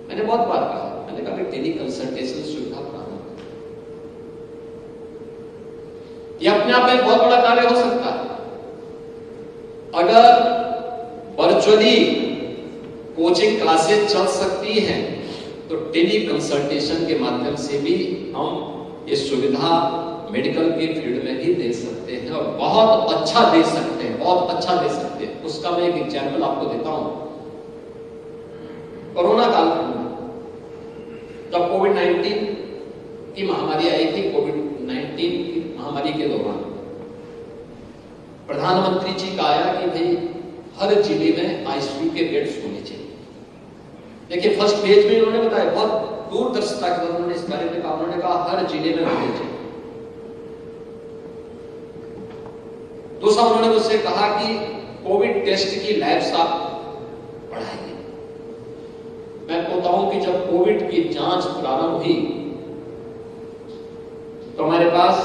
मैंने बहुत बार कहा, मैंने कहा कि टेली कंसल्टेशन सुविधा प्रारंभ, यह अपने आप में बहुत बड़ा कार्य हो सकता है। अगर वर्चुअली कोचिंग क्लासेस चल सकती हैं तो टेली कंसल्टेशन के माध्यम से भी हम ये सुविधा मेडिकल की फील्ड में भी दे सकते हैं और बहुत अच्छा दे सकते हैं, बहुत अच्छा दे सकते हैं। उसका मैं एक एग्जाम्पल आपको देता हूं। कोरोना काल में जब कोविड-19 की महामारी आई थी, कोविड-19 की महामारी के दौरान प्रधानमंत्री जी का आया कि भाई हर जिले में आईसीयू के बेड्स होने चाहिए। देखिए, फर्स्ट पेज में उन्होंने बताया, बहुत दूरदर्शिता के बाद उन्होंने इस बारे में कहा, उन्होंने कहा हर जिले में होने चाहिए। दूसरा, उन्होंने मुझसे कहा कि कोविड टेस्ट की लैब्स आप बढ़ाइए। मैं बताऊं कि जब कोविड की जांच प्रारंभ हुई तो हमारे पास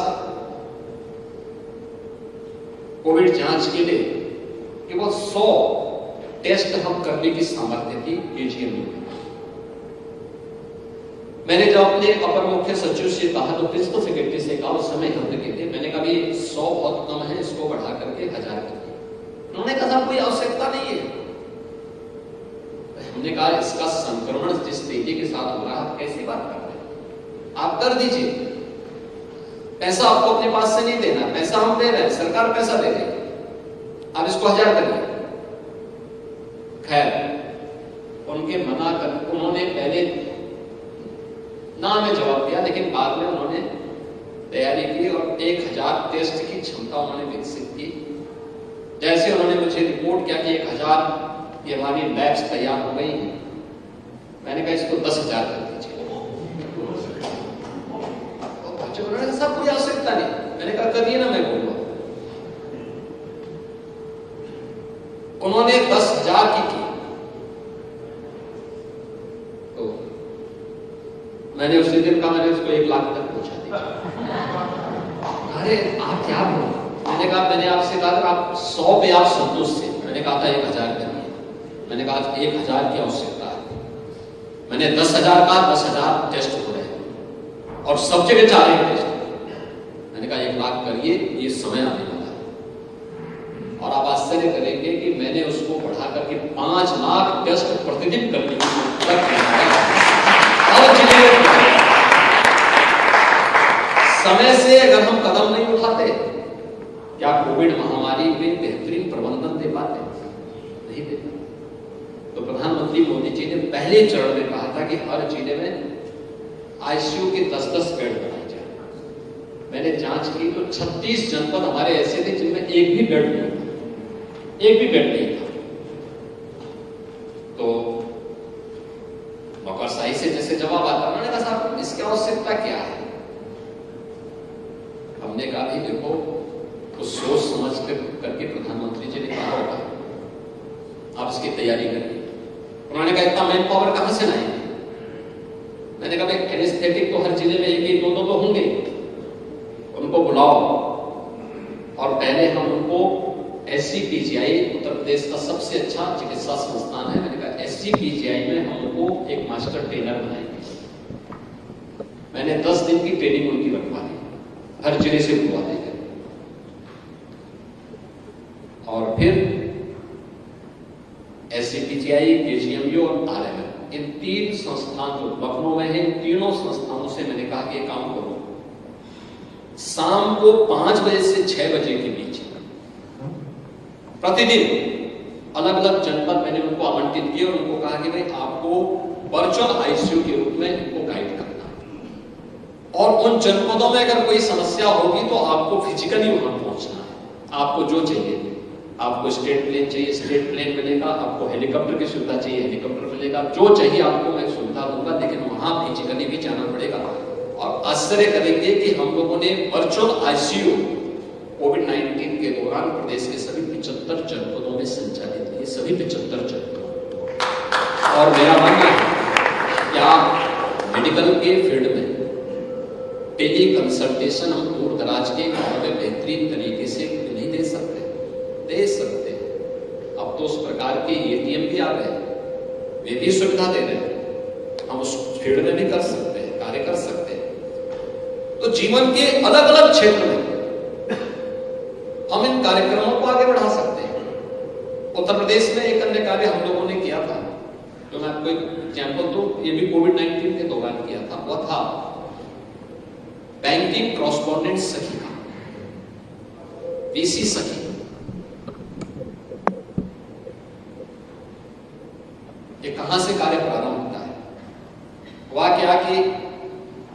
कोविड जांच के लिए केवल 100 टेस्ट हम करने की सामर्थ्य थी केजीएम में। मैंने जब अपने अपर मुख्य सचिव से कहा तो प्रिंसिपल सेक्रेटरी से कहा, उस समय हम लगे थे, मैंने कहा ये 100 बहुत कम है, इसको बढ़ा करके 1000 करिए। उन्होंने कहा कोई आवश्यकता नहीं है। हमने कहा इसका संक्रमण जिस तेजी के साथ हो रहा है, कैसी बात कर रहे हैं, आप कर दीजिए। पैसा आपको अपने पास से नहीं देना, पैसा हम दे रहे हैं, सरकार पैसा दे रही है, आप इसको 1000 करिए। खैर, उनके मना कर उन्होंने पहले ना में जवाब दिया, लेकिन बाद में उन्होंने तैयारी की और 1000 टेस्ट की क्षमता उन्होंने विकसित की। जैसे उन्होंने मुझे रिपोर्ट किया कि 1000 ये हमारी लैब्स तैयार हो गई हैं, मैंने कहा इसको 10,000 कर दीजिए। उन्होंने कहा सब कोई आवश्यकता नहीं। मैंने कहा करिए ना, मैं बोलूंगा। उन्होंने 10,000 की तो मैंने उसी दिन कहा, मैंने उसको 1 लाख तक पहुंचा दिया। अरे आप क्या बोल, मैंने कहा मैंने आपसे कहा था आप 100 पे आप संतुष्ट थे, मैंने कहा था 1000 करिए। मैंने कहा 1000 की आवश्यकता है। मैंने 10,000 का 10,000 टेस्ट हो रहे हैं और सब जगह जा रहे हैं टेस्ट। मैंने कहा 1 लाख करिए, ये समय आने वाला है। और आप आश्चर्य करेंगे कि मैंने उसको बढ़ा करके 5 लाख टेस्ट प्रतिदिन करने की और समय से अगर हम कदम नहीं उठाते, क्या कोविड महामारी में बेहतरीन प्रबंधन दे पाते? नहीं दे। तो प्रधानमंत्री मोदी जी ने पहले चरण में कहा था कि हर जिले में आईसीयू के 10-10 बेड बनाए जाए। मैंने जांच की तो 36 जनपद हमारे ऐसे थे जिनमें एक भी बेड नहीं था, एक भी बेड नहीं था। तो नौकरशाही से जैसे जवाब आता, उन्होंने कहा साहब इसकी आवश्यकता क्या है? हमने कहा भी देखो, कुछ सोच समझ करके प्रधानमंत्री जी ने कहा होगा, आप इसकी तैयारी करिए। उन्होंने कहा इतना मैन पावर कहां से लाएंगे? मैंने कहा एनेस्थेटिक तो हर जिले में 1-1, 2-2 तो होंगे, उनको बुलाओ और पहले हम उनको SCPGI, उत्तर प्रदेश का सबसे अच्छा चिकित्सा संस्थान है, मैंने कहा SCPGI में हम उनको एक मास्टर ट्रेनर बनाएंगे। मैंने 10 दिन की ट्रेनिंग उनकी रखवा दी, हर जिले से बुलवा देंगे। और फिर SCPGI, KGMU और RMM, इन 3 संस्थान जो लखनऊ में है, इन तीनों संस्थानों से मैंने कहा कि काम करो, शाम को 5 बजे से 6 बजे के बीच प्रतिदिन अलग अलग जनपद मैंने उनको आवंटित किए और उनको कहा कि भाई आपको वर्चुअल आईसीयू के रूप में इनको गाइड करना, और उन जनपदों में अगर कोई समस्या होगी तो आपको फिजिकली वहां पहुंचना है। आपको जो चाहिए, आपको स्टेट प्लेन चाहिए, स्टेट प्लेन मिलेगा, आपको हेलीकॉप्टर की सुविधा चाहिए, हेलीकॉप्टर मिलेगा, जो चाहिए आपको मैं सुविधा दूंगा, लेकिन वहां फिजिकली भी जाना पड़ेगा। और आश्चर्य करेंगे कि हम लोगों ने वर्चुअल आईसीयू कोविड-19 के दौरान प्रदेश के सभी 75 जनपदों में संचालित किए, सभी 75 जनपदों। और मेरा मानना है कि आप मेडिकल के फील्ड में टेली कंसल्टेशन हम दूर दराज के गांवों में बेहतरीन तरीके से नहीं दे सकते, दे सकते। अब तो उस प्रकार के ATM भी आ गए, वे भी सुविधा दे रहे हैं, हम उस फील्ड में भी कर सकते हैं, कार्य कर सकते हैं। तो जीवन के अलग अलग क्षेत्र में हम इन कार्यक्रमों को आगे बढ़ा सकते हैं। उत्तर प्रदेश में एक अन्य कार्य हम लोगों ने किया था, जो मैं आपको एक एग्जाम्पल दूं, ये भी कोविड-19 के दौरान किया था। वो था बैंकिंग क्रॉस्पॉन्डेंट सखी का, वीसी सखी। ये कहां से कार्य प्रारंभ होता है? हुआ क्या कि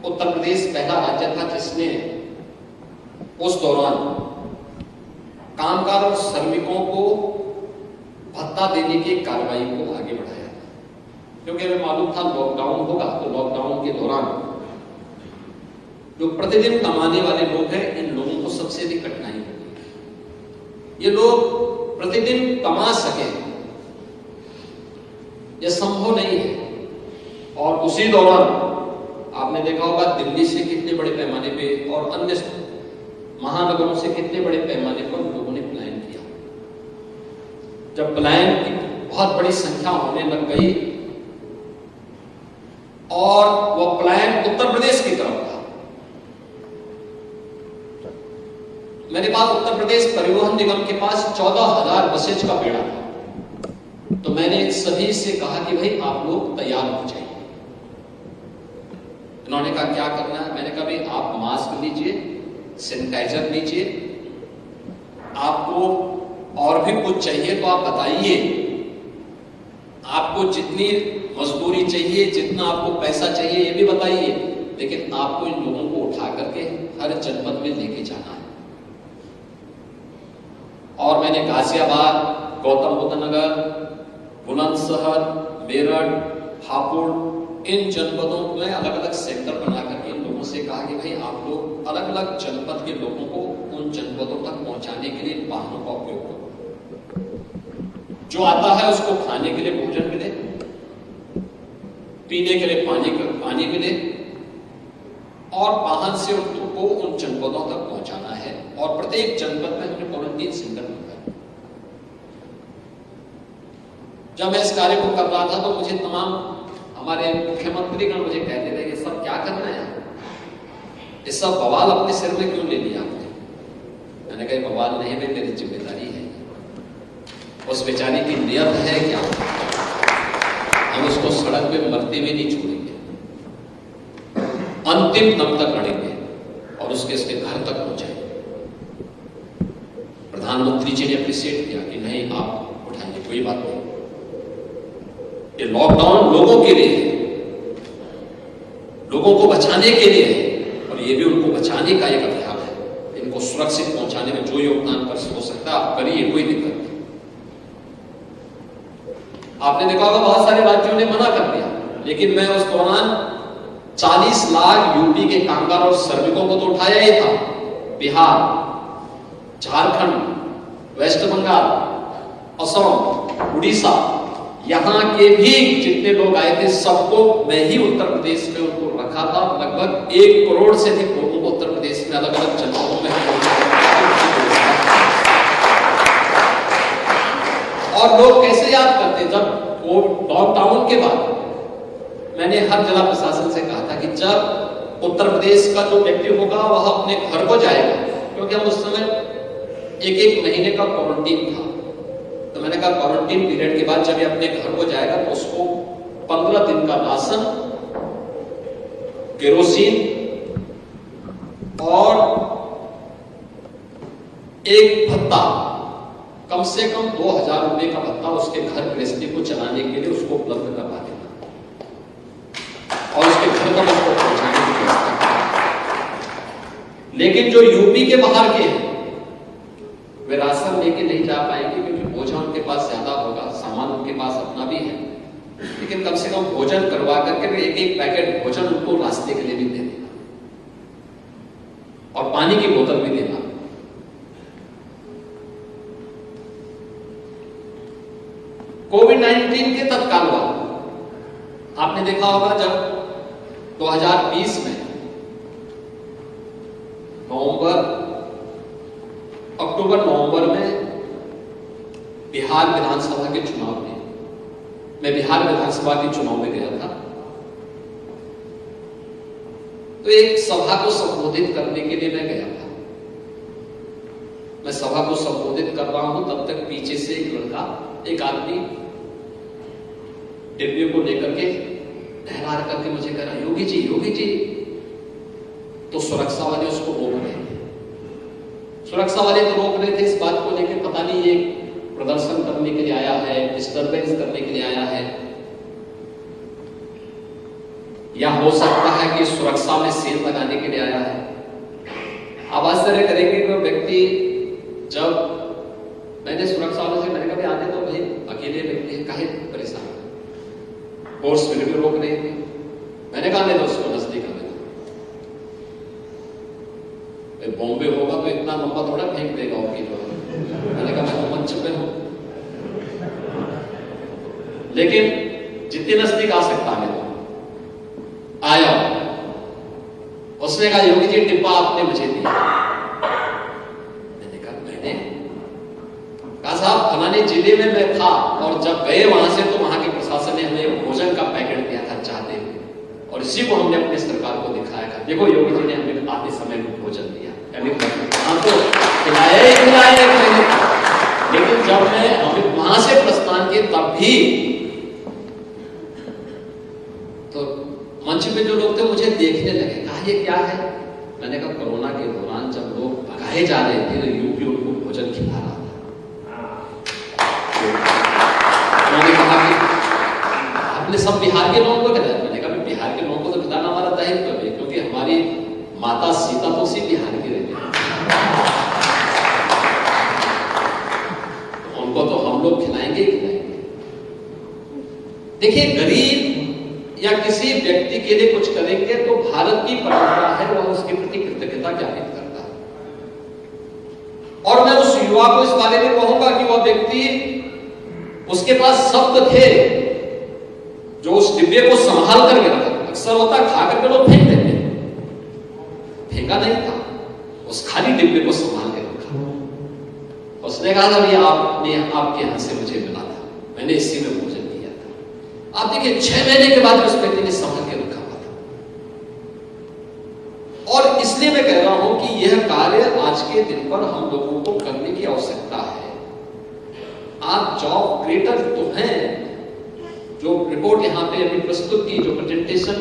उत्तर प्रदेश पहला राज्य था जिसने उस दौरान कामगार और श्रमिकों को भत्ता देने की कार्रवाई को आगे बढ़ाया, क्योंकि हमें मालूम था लॉकडाउन होगा। तो लॉकडाउन के दौरान जो प्रतिदिन कमाने वाले लोग हैं, इन लोगों को सबसे अधिक कठिनाई होगी। ये लोग प्रतिदिन कमा सके, यह संभव नहीं है। और उसी दौरान आपने देखा होगा दिल्ली से कितने बड़े पैमाने पे और अन्य महानगरों से कितने बड़े पैमाने पर लोगों ने पलायन किया। जब पलायन की बहुत बड़ी संख्या होने लग गई और वह पलायन उत्तर प्रदेश की तरफ था। मेरे पास उत्तर प्रदेश परिवहन निगम के पास 14,000 बसेज का बेड़ा था। तो मैंने सभी से कहा कि भाई आप लोग तैयार हो जाइए। उन्होंने कहा क्या करना है? मैंने कहा भाई आप मास्क लीजिए, सैनिटाइजर लीजिए, आपको और भी कुछ चाहिए तो आप बताइए, आपको जितनी मजदूरी चाहिए, जितना आपको पैसा चाहिए ये भी बताइए, लेकिन आपको इन लोगों को उठा करके हर जनपद में लेके जाना है। और मैंने गाजियाबाद, गौतम बुद्ध नगर, बुलंदशहर, मेरठ, हापुड़, इन जनपदों में अलग अलग सेंटर बना करके इन लोगों से कहा कि भाई आप लोग अलग अलग जनपद के लोगों को उन जनपदों तक पहुंचाने के लिए वाहनों का उपयोग करो। जो आता है उसको खाने के लिए भोजन मिले, पीने के लिए पानी मिले, और वाहन से उनको उन जनपदों तक पहुंचाना है। और प्रत्येक जनपद में हमने क्वारंटीन सेंटर बनाया। जब मैं इस कार्य को कर रहा था तो मुझे तमाम हमारे मुख्यमंत्रीगण मुझे कहते थे कि सब क्या करना है, ये सब बवाल अपने सिर में क्यों ले लिया आपने? मैंने कहा बवाल नहीं भाई, मेरी जिम्मेदारी है। उस बेचारी की नियत है क्या, हम उसको सड़क पे मरते हुए नहीं छोड़ेंगे, अंतिम दम तक लड़ेंगे और उसके घर तक पहुंचाएंगे। प्रधानमंत्री जी ने अप्रिशिएट किया कि नहीं आप उठाएंगे, कोई बात नहीं। ये लॉकडाउन लोगों के लिए है, लोगों को बचाने के लिए है, और ये भी उनको बचाने का एक अभियान है। इनको सुरक्षित पहुंचाने में जो योगदान कर हो सकता है आप करिए, कोई दिक्कत नहीं। आपने देखा होगा बहुत सारे राज्यों ने मना कर दिया, लेकिन मैं उस दौरान 40 लाख यूपी के कामगार और श्रमिकों को तो उठाया ही था। बिहार, झारखंड, वेस्ट बंगाल, असम, उड़ीसा, यहां के भी जितने लोग आए थे सबको मैं ही उत्तर प्रदेश में उनको रखा था। लगभग 1 करोड़ से अधिक लोगों को उत्तर प्रदेश में अलग अलग जनपदों में। और लोग कैसे याद करते, जब लॉकडाउन के बाद मैंने हर जिला प्रशासन से कहा था कि जब उत्तर प्रदेश का जो व्यक्ति होगा वह अपने घर को जाएगा, क्योंकि हम उस समय 1-1 महीने का क्वारंटीन था। तो मैंने कहा क्वारंटीन पीरियड के बाद जब ये अपने घर को जाएगा तो उसको 15 दिन का राशन, केरोसिन और एक भत्ता, कम से कम 2,000 रुपए का भत्ता उसके घर गृहस्थी को चलाने के लिए उसको उपलब्ध करवा देना और उसके घर तक उसको पहुंचाने की व्यवस्था। लेकिन जो यूपी के बाहर के हैं वे राशन लेके नहीं जा पाएंगे, क्योंकि बोझा उनके पास ज्यादा होगा, सामान उनके पास अपना भी है, लेकिन कम से कम भोजन करवा करके 1-1 पैकेट भोजन उनको रास्ते के लिए भी दे देना और पानी की बोतल भी देना। कोविड-19 के तत्काल बाद आपने देखा होगा जब 2020 में अक्टूबर-नवंबर में बिहार विधानसभा के चुनाव में, मैं बिहार विधानसभा के चुनाव में गया था, तो एक सभा को संबोधित करने के लिए मैं गया था। मैं सभा को संबोधित कर रहा हूं, तब तक पीछे से एक लड़का, एक आदमी डिब्बे को लेकर के लहरा करके मुझे कह रहा, योगी जी तो सुरक्षा वाले उसको रोक रहे थे। सुरक्षा वाले तो रोक रहे थे इस बात को लेकर, पता नहीं ये प्रदर्शन करने के लिए आया है, डिस्टर्बेंस करने के लिए आया है, या हो सकता है कि सुरक्षा में सेल लगाने के लिए आया है। आप आश्चर्य करेंगे कि व्यक्ति, जब मैंने सुरक्षा वालों से मैंने कहा आने तो भाई अकेले व्यक्ति है, काहे परेशान, फोर्स फिर भी रोक रहे थे। मैंने कहा नहीं, उसको नजदीक आने दो, बॉम्बे होगा तो इतना लंबा थोड़ा फेंक देगा उनकी जो। मैंने कहा मैं तो मंच पे हूं, लेकिन जितने नजदीक आ सकता है तो आया। उसने कहा योगी जी डिब्बा आपने मुझे दिया। मैंने कहा साहब फलाने जिले में मैं था, और जब गए वहां से तो वहां के प्रशासन ने हमें भोजन का पैकेट दिया था चाहते हुए, और इसी को हमने अपनी सरकार को दिखाया था, देखो योगी जी ने हमें आते समय में भोजन दिया। तो खिलाए, लेकिन जब मैं हमें वहां से प्रस्थान किए तब भी तो मंच पे जो लोग थे मुझे देखने लगे, कहा ये क्या है। मैंने कहा कोरोना के दौरान जब लोग भगाए जा रहे थे तो यूपी उनको भोजन खिला रहा था। उन्होंने कहा कि आपने सब बिहार के लोगों को खिलाया। मैंने कहा बिहार के लोगों को तो खिलाना हमारा दायित्व है, क्योंकि हमारी माता सीता तो उसी बिहार की रहती है, उनको तो हम लोग खिलाएंगे ही खिलाएंगे। देखिए, गरीब या किसी व्यक्ति के लिए कुछ करेंगे तो भारत की परंपरा है, वह उसके प्रति कृतज्ञता ज्ञापित करता है। और मैं उस युवा को इस बारे में कहूंगा कि वह व्यक्ति, उसके पास शब्द थे जो उस डिब्बे को संभाल करके रखा। अक्सर होता खा करके लोग फेंक देते, फेंका नहीं था, उस खाली डिब्बे को संभाल के रखा। उसने कहा था ये आपने आपके यहां से मुझे मिला था, मैंने इसी में भोजन किया था। आप देखिए 6 महीने के बाद उस व्यक्ति ने संभाल के रखा हुआ था। और इसलिए मैं कह रहा हूं कि यह कार्य आज के दिन पर हम लोगों को करने की आवश्यकता है। आप जॉब क्रिएटर तो हैं। जो रिपोर्ट यहां पे अभी प्रस्तुत की, जो प्रेजेंटेशन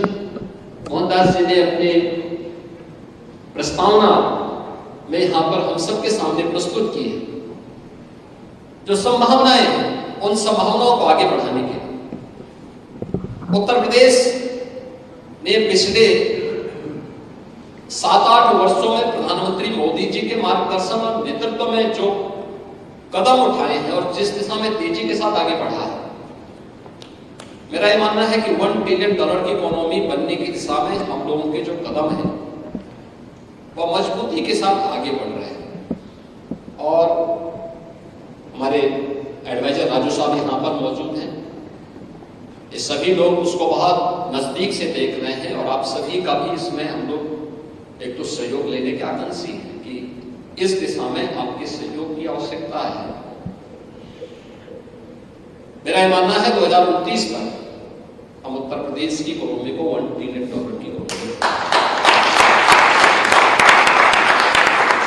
मोहनदास जी ने अपने प्रस्तावना में यहां पर हम सबके सामने प्रस्तुत की है, जो संभावनाएं हैं उन संभावनाओं को आगे बढ़ाने के लिए उत्तर प्रदेश ने पिछले 7-8 वर्षों में प्रधानमंत्री मोदी जी के मार्गदर्शन और नेतृत्व में जो कदम उठाए हैं और जिस दिशा में तेजी के साथ आगे बढ़ा है, मेरा यह मानना है कि $1 ट्रिलियन की इकोनॉमी बनने की दिशा में हम लोगों के जो कदम हैं वह मजबूती के साथ आगे बढ़ रहे हैं। और हमारे एडवाइजर राजू साहब यहां पर मौजूद हैं। ये सभी लोग उसको बहुत नजदीक से देख रहे हैं, और आप सभी का भी इसमें हम लोग एक तो सहयोग लेने के आकांक्षी हैं कि इस दिशा में आपके सहयोग की आवश्यकता है। मेरा यह मानना है 2029 तक हम उत्तर प्रदेश की इकोनॉमी को $1 ट्रिलियन की इकोनॉमी,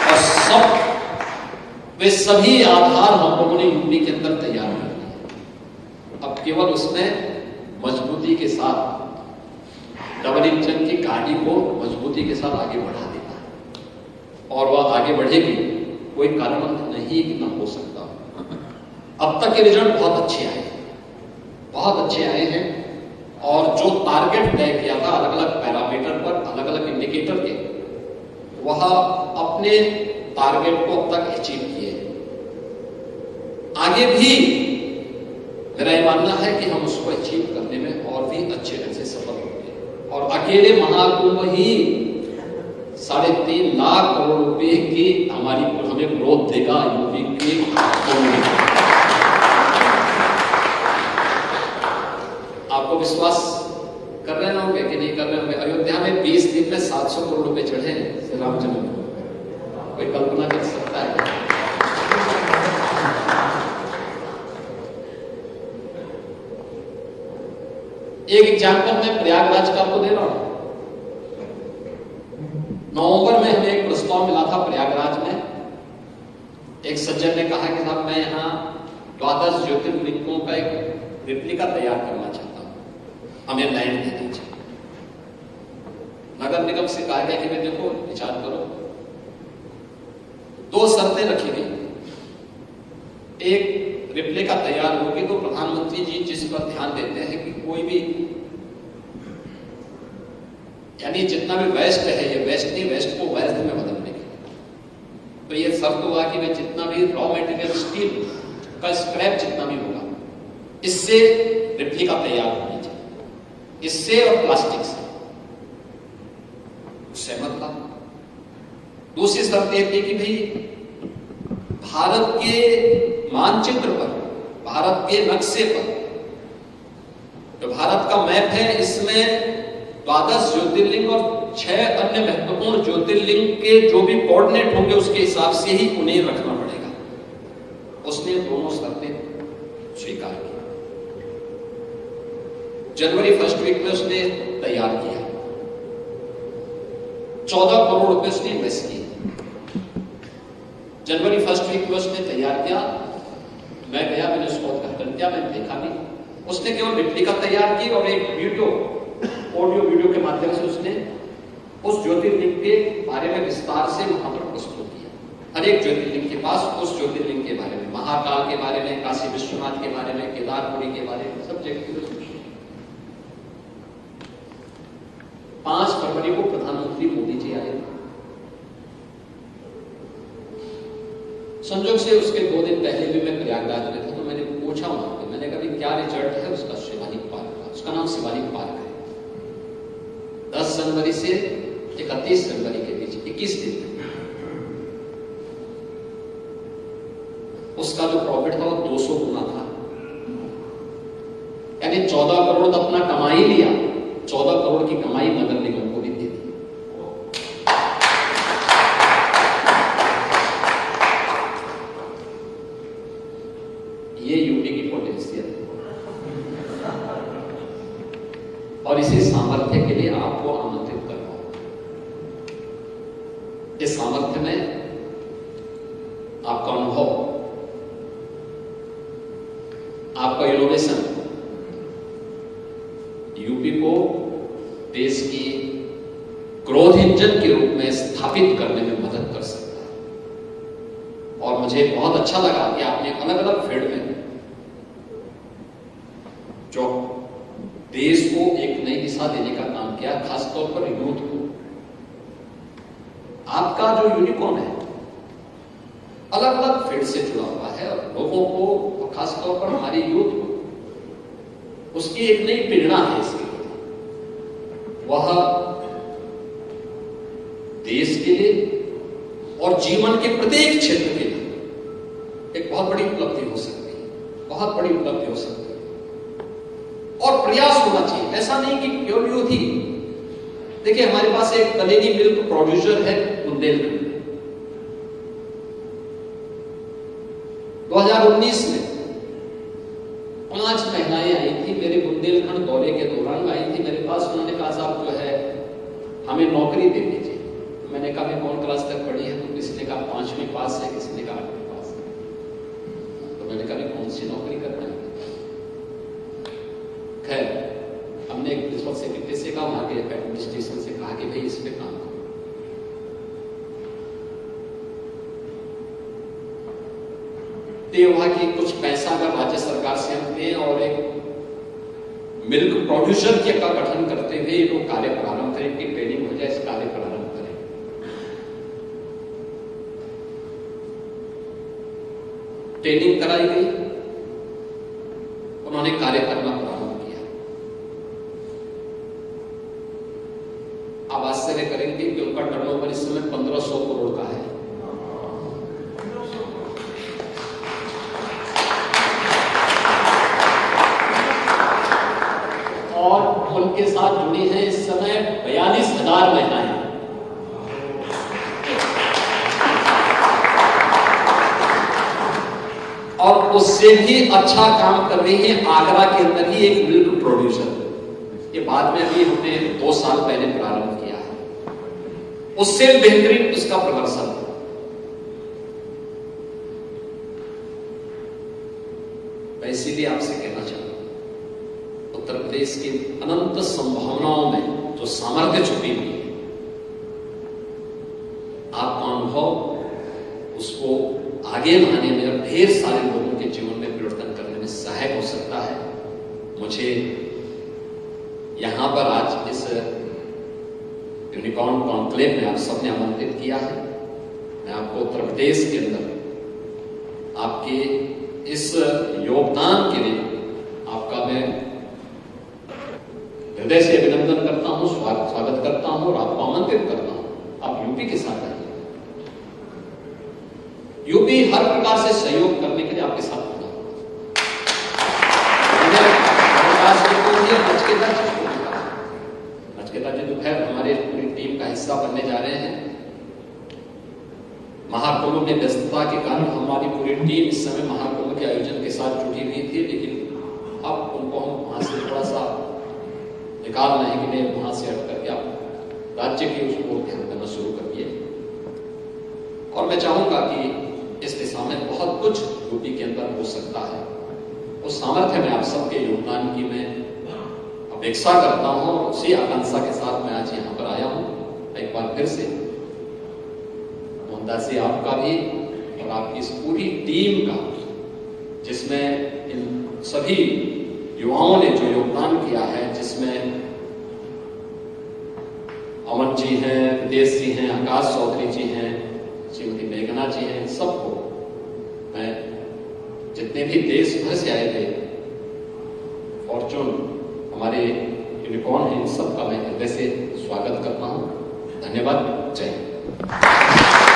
और सब वे सभी आधार हम लोगों ने यूपी के अंदर तैयार कर दिए। अब केवल उसमें मजबूती के साथ डबल इंजन की गाड़ी को मजबूती के साथ आगे बढ़ा देना है, और वह आगे बढ़ेगी, कोई कारण नहीं कि ना हो सकता। अब तक के रिजल्ट बहुत अच्छे आए, बहुत अच्छे आए हैं, और जो टारगेट तय किया था अलग अलग पैरामीटर पर, अलग अलग इंडिकेटर के, वह अपने टारगेट को अब तक अचीव किए। आगे भी मेरा यह मानना है कि हम उसको अचीव करने में और भी अच्छे ढंग से सफल होंगे। और अकेले महाकुंभ ही 3.5 लाख करोड़ रुपए की हमें ग्रोथ देगा यूपी की इकोनॉमी। आपको विश्वास कर रहे होंगे कि नहीं कर रहे होंगे? अयोध्या में 20 दिन में 700 करोड़ रुपए चढ़े श्री रामचंद्र, कोई कल्पना कर सकता है? एक एग्जाम्पल मैं प्रयागराज का आपको दे रहा हूं। नवंबर में हमें एक प्रस्ताव मिला था प्रयागराज में। एक सज्जन ने कहा कि साहब मैं यहाँ 12 ज्योतिर्लिंगों का एक रेप्लिका तैयार करना चाहता हूं, हमें लैंड दे दीजिए। नगर निगम से कहा गया कि भाई देखो विचार करो। 2 शर्तें रखी गई। एक, रिप्लिका तैयार होगी तो प्रधानमंत्री जी जिस पर ध्यान देते हैं कि कोई भी, यानी जितना भी वेस्ट है, ये वेस्ट नहीं, वेस्ट को वेल्थ में बदलने की, तो ये शर्त हुआ कि भाई जितना भी रॉ मटेरियल स्टील का स्क्रैप जितना भी होगा, इससे रिप्लिका तैयार होनी चाहिए, इससे और प्लास्टिक से। सहमत था। दूसरी शर्त यह थी कि भाई भारत के मानचित्र पर, भारत के नक्शे पर, जो भारत का मैप है, इसमें 12 ज्योतिर्लिंग और 6 अन्य महत्वपूर्ण ज्योतिर्लिंग के जो भी कोऑर्डिनेट होंगे उसके हिसाब से ही उन्हें रखना पड़ेगा। उसने दोनों शर्तें स्वीकार की। जनवरी 1 वीक में उसने तैयार किया। 14 करोड़ रुपए उसने इन्वेस्ट किए। जनवरी 1 वीक में उसने तैयार किया। मैं गया, मैंने उसको उद्घाटन किया, मैंने देखा नहीं। उसने केवल रिप्लिका तैयार की और एक वीडियो, ऑडियो वीडियो के माध्यम से उसने उस ज्योतिर्लिंग के बारे में विस्तार से वहां पर प्रस्तुत किया। हर एक ज्योतिर्लिंग के पास उस ज्योतिर्लिंग के बारे में, महाकाल के बारे में, काशी विश्वनाथ के बारे में, केदारपुरी के बारे में, सब जगह की 5 फरवरी को प्रधानमंत्री मोदी जी आए। संजोग से उसके 2 दिन पहले भी मैं प्रयागराज में था, तो मैंने पूछा वहां पे, मैंने कहा क्या रिजल्ट है उसका शिवालिक पार्क का। उसका नाम शिवालिक पार्क है। 10 जनवरी से 31 जनवरी के बीच 21 दिन उसका जो प्रॉफिट था वो 200 गुना था। यानी 14 करोड़ तो अपना कमा ही लिया, 14 करोड़ की कमाई नगर निगम को भी दे दी। ये यूपी की पोटेंशियल है और इसी सामर्थ्य के लिए आपको आमंत्रित कर रहा हूं। इस सामर्थ्य में आपका अनुभव, आपका इनोवेशन यूपी को देश की ग्रोथ इंजन के रूप में स्थापित करने में मदद कर सकता है। और मुझे बहुत अच्छा लगा कि आपने अलग अलग फील्ड में जो देश को एक नई दिशा देने का काम किया, खासतौर पर यूथ को। आपका जो यूनिकॉर्न है अलग अलग फील्ड से जुड़ा हुआ है और लोगों को, खासतौर पर हमारी यूथ को, उसकी एक नई प्रेरणा है इसके लिए। वह देश के लिए और जीवन के प्रत्येक क्षेत्र के लिए एक बहुत बड़ी उपलब्धि हो सकती है, बहुत बड़ी उपलब्धि हो सकती है। और प्रयास होना चाहिए, ऐसा नहीं कि केवल यूथ ही। देखिए हमारे पास एक कलेनी मिल्क प्रोड्यूसर है बुंदेलखंड। 2019 में 5 महिलाएं आई थी मेरे बुंदेलखंड दौरे के दौरान आई थी मेरे पास। उन्होंने कहा साहब जो है हमें नौकरी दे दीजिए। मैंने कहा मैं कौन क्लास तक पढ़ी है? तो किसी ने कहा 5वीं पास है, किसी ने कहा 8वीं पास है। तो मैंने कहा कौन सी नौकरी करना है? खैर हमने एक प्रिंसिपल सेक्रेटरी से कहा, वहां के एडमिनिस्ट्रेशन से कहा कि भाई इस पे काम करो। तो वहां की कुछ पैसा अगर राज्य सरकार से हम दें और एक मिल्क प्रोड्यूसर का गठन करते हुए ये लोग कार्य प्रारंभ करें कि ट्रेनिंग हो जाए, इस कार्य प्रारंभ करें। ट्रेनिंग कराई गई, उन्होंने कार्य करना प्रारंभ किया। आप आश्चर्य करेंगे कि उनका टर्नओवर इस समय 1500 करोड़ का है। और उनके साथ जुड़ी हैं इस समय 42,000 महिलाएं। और उससे भी अच्छा काम कर रही है आगरा के अंदर ही एक मिल्क प्रोड्यूसर। ये बाद में अभी हमने 2 साल पहले प्रारंभ किया है, उससे बेहतरीन उसका प्रदर्शन। मैं इसीलिए आपसे कहना चाहता हूं उत्तर प्रदेश की अनंत संभावनाओं में जो सामर्थ्य छुपी हुई है लाने में और ढेर सारे लोगों के जीवन में परिवर्तन करने में सहायक हो सकता है। मुझे यहां पर आज इस यूनिकॉर्न कॉन्क्लेव में आप सबने आमंत्रित किया है। मैं आपको उत्तर प्रदेश के अंदर आपके इस योगदान के लिए आपका मैं हृदय से अभिनंदन करता हूं, स्वागत करता हूं और आपको आमंत्रित करता हूं आप यूपी के साथ आइए। यूपी हर प्रकार से सहयोग करने के लिए आपके साथ होगा। नचकेता जी दोपहर हमारे पूरी टीम का हिस्सा बनने जा रहे हैं। महाकुंभ में व्यस्तता के कारण हमारी पूरी टीम इस समय महाकुंभ के आयोजन के साथ जुटी हुई थी, लेकिन अब उनको हम वहां से थोड़ा सा निकाल रहे हैं कि नहीं, वहां से हट करके आप राज्य की उस ओर ध्यान देना शुरू करिए। और मैं चाहूंगा कि इस दिशा में बहुत कुछ यूपी के अंदर हो सकता है। उस सामर्थ्य में आप सबके योगदान की मैं अपेक्षा करता हूं और उसी आकांक्षा के साथ मैं आज यहां पर आया हूं। एक बार फिर से मोहनदास जी आपका भी और आपकी इस पूरी टीम का, जिसमें इन सभी युवाओं ने जो योगदान किया है, जिसमें अमन जी हैं, विदेश जी हैं, आकाश चौधरी जी हैं, श्रीमती मेघना जी हैं, सबको मैं जितने भी देश भर से आए थे, फॉर्चून हमारे यूनिकॉर्न हैं, इन सबका मैं हृदय से स्वागत करता हूं। धन्यवाद। जय हिंद।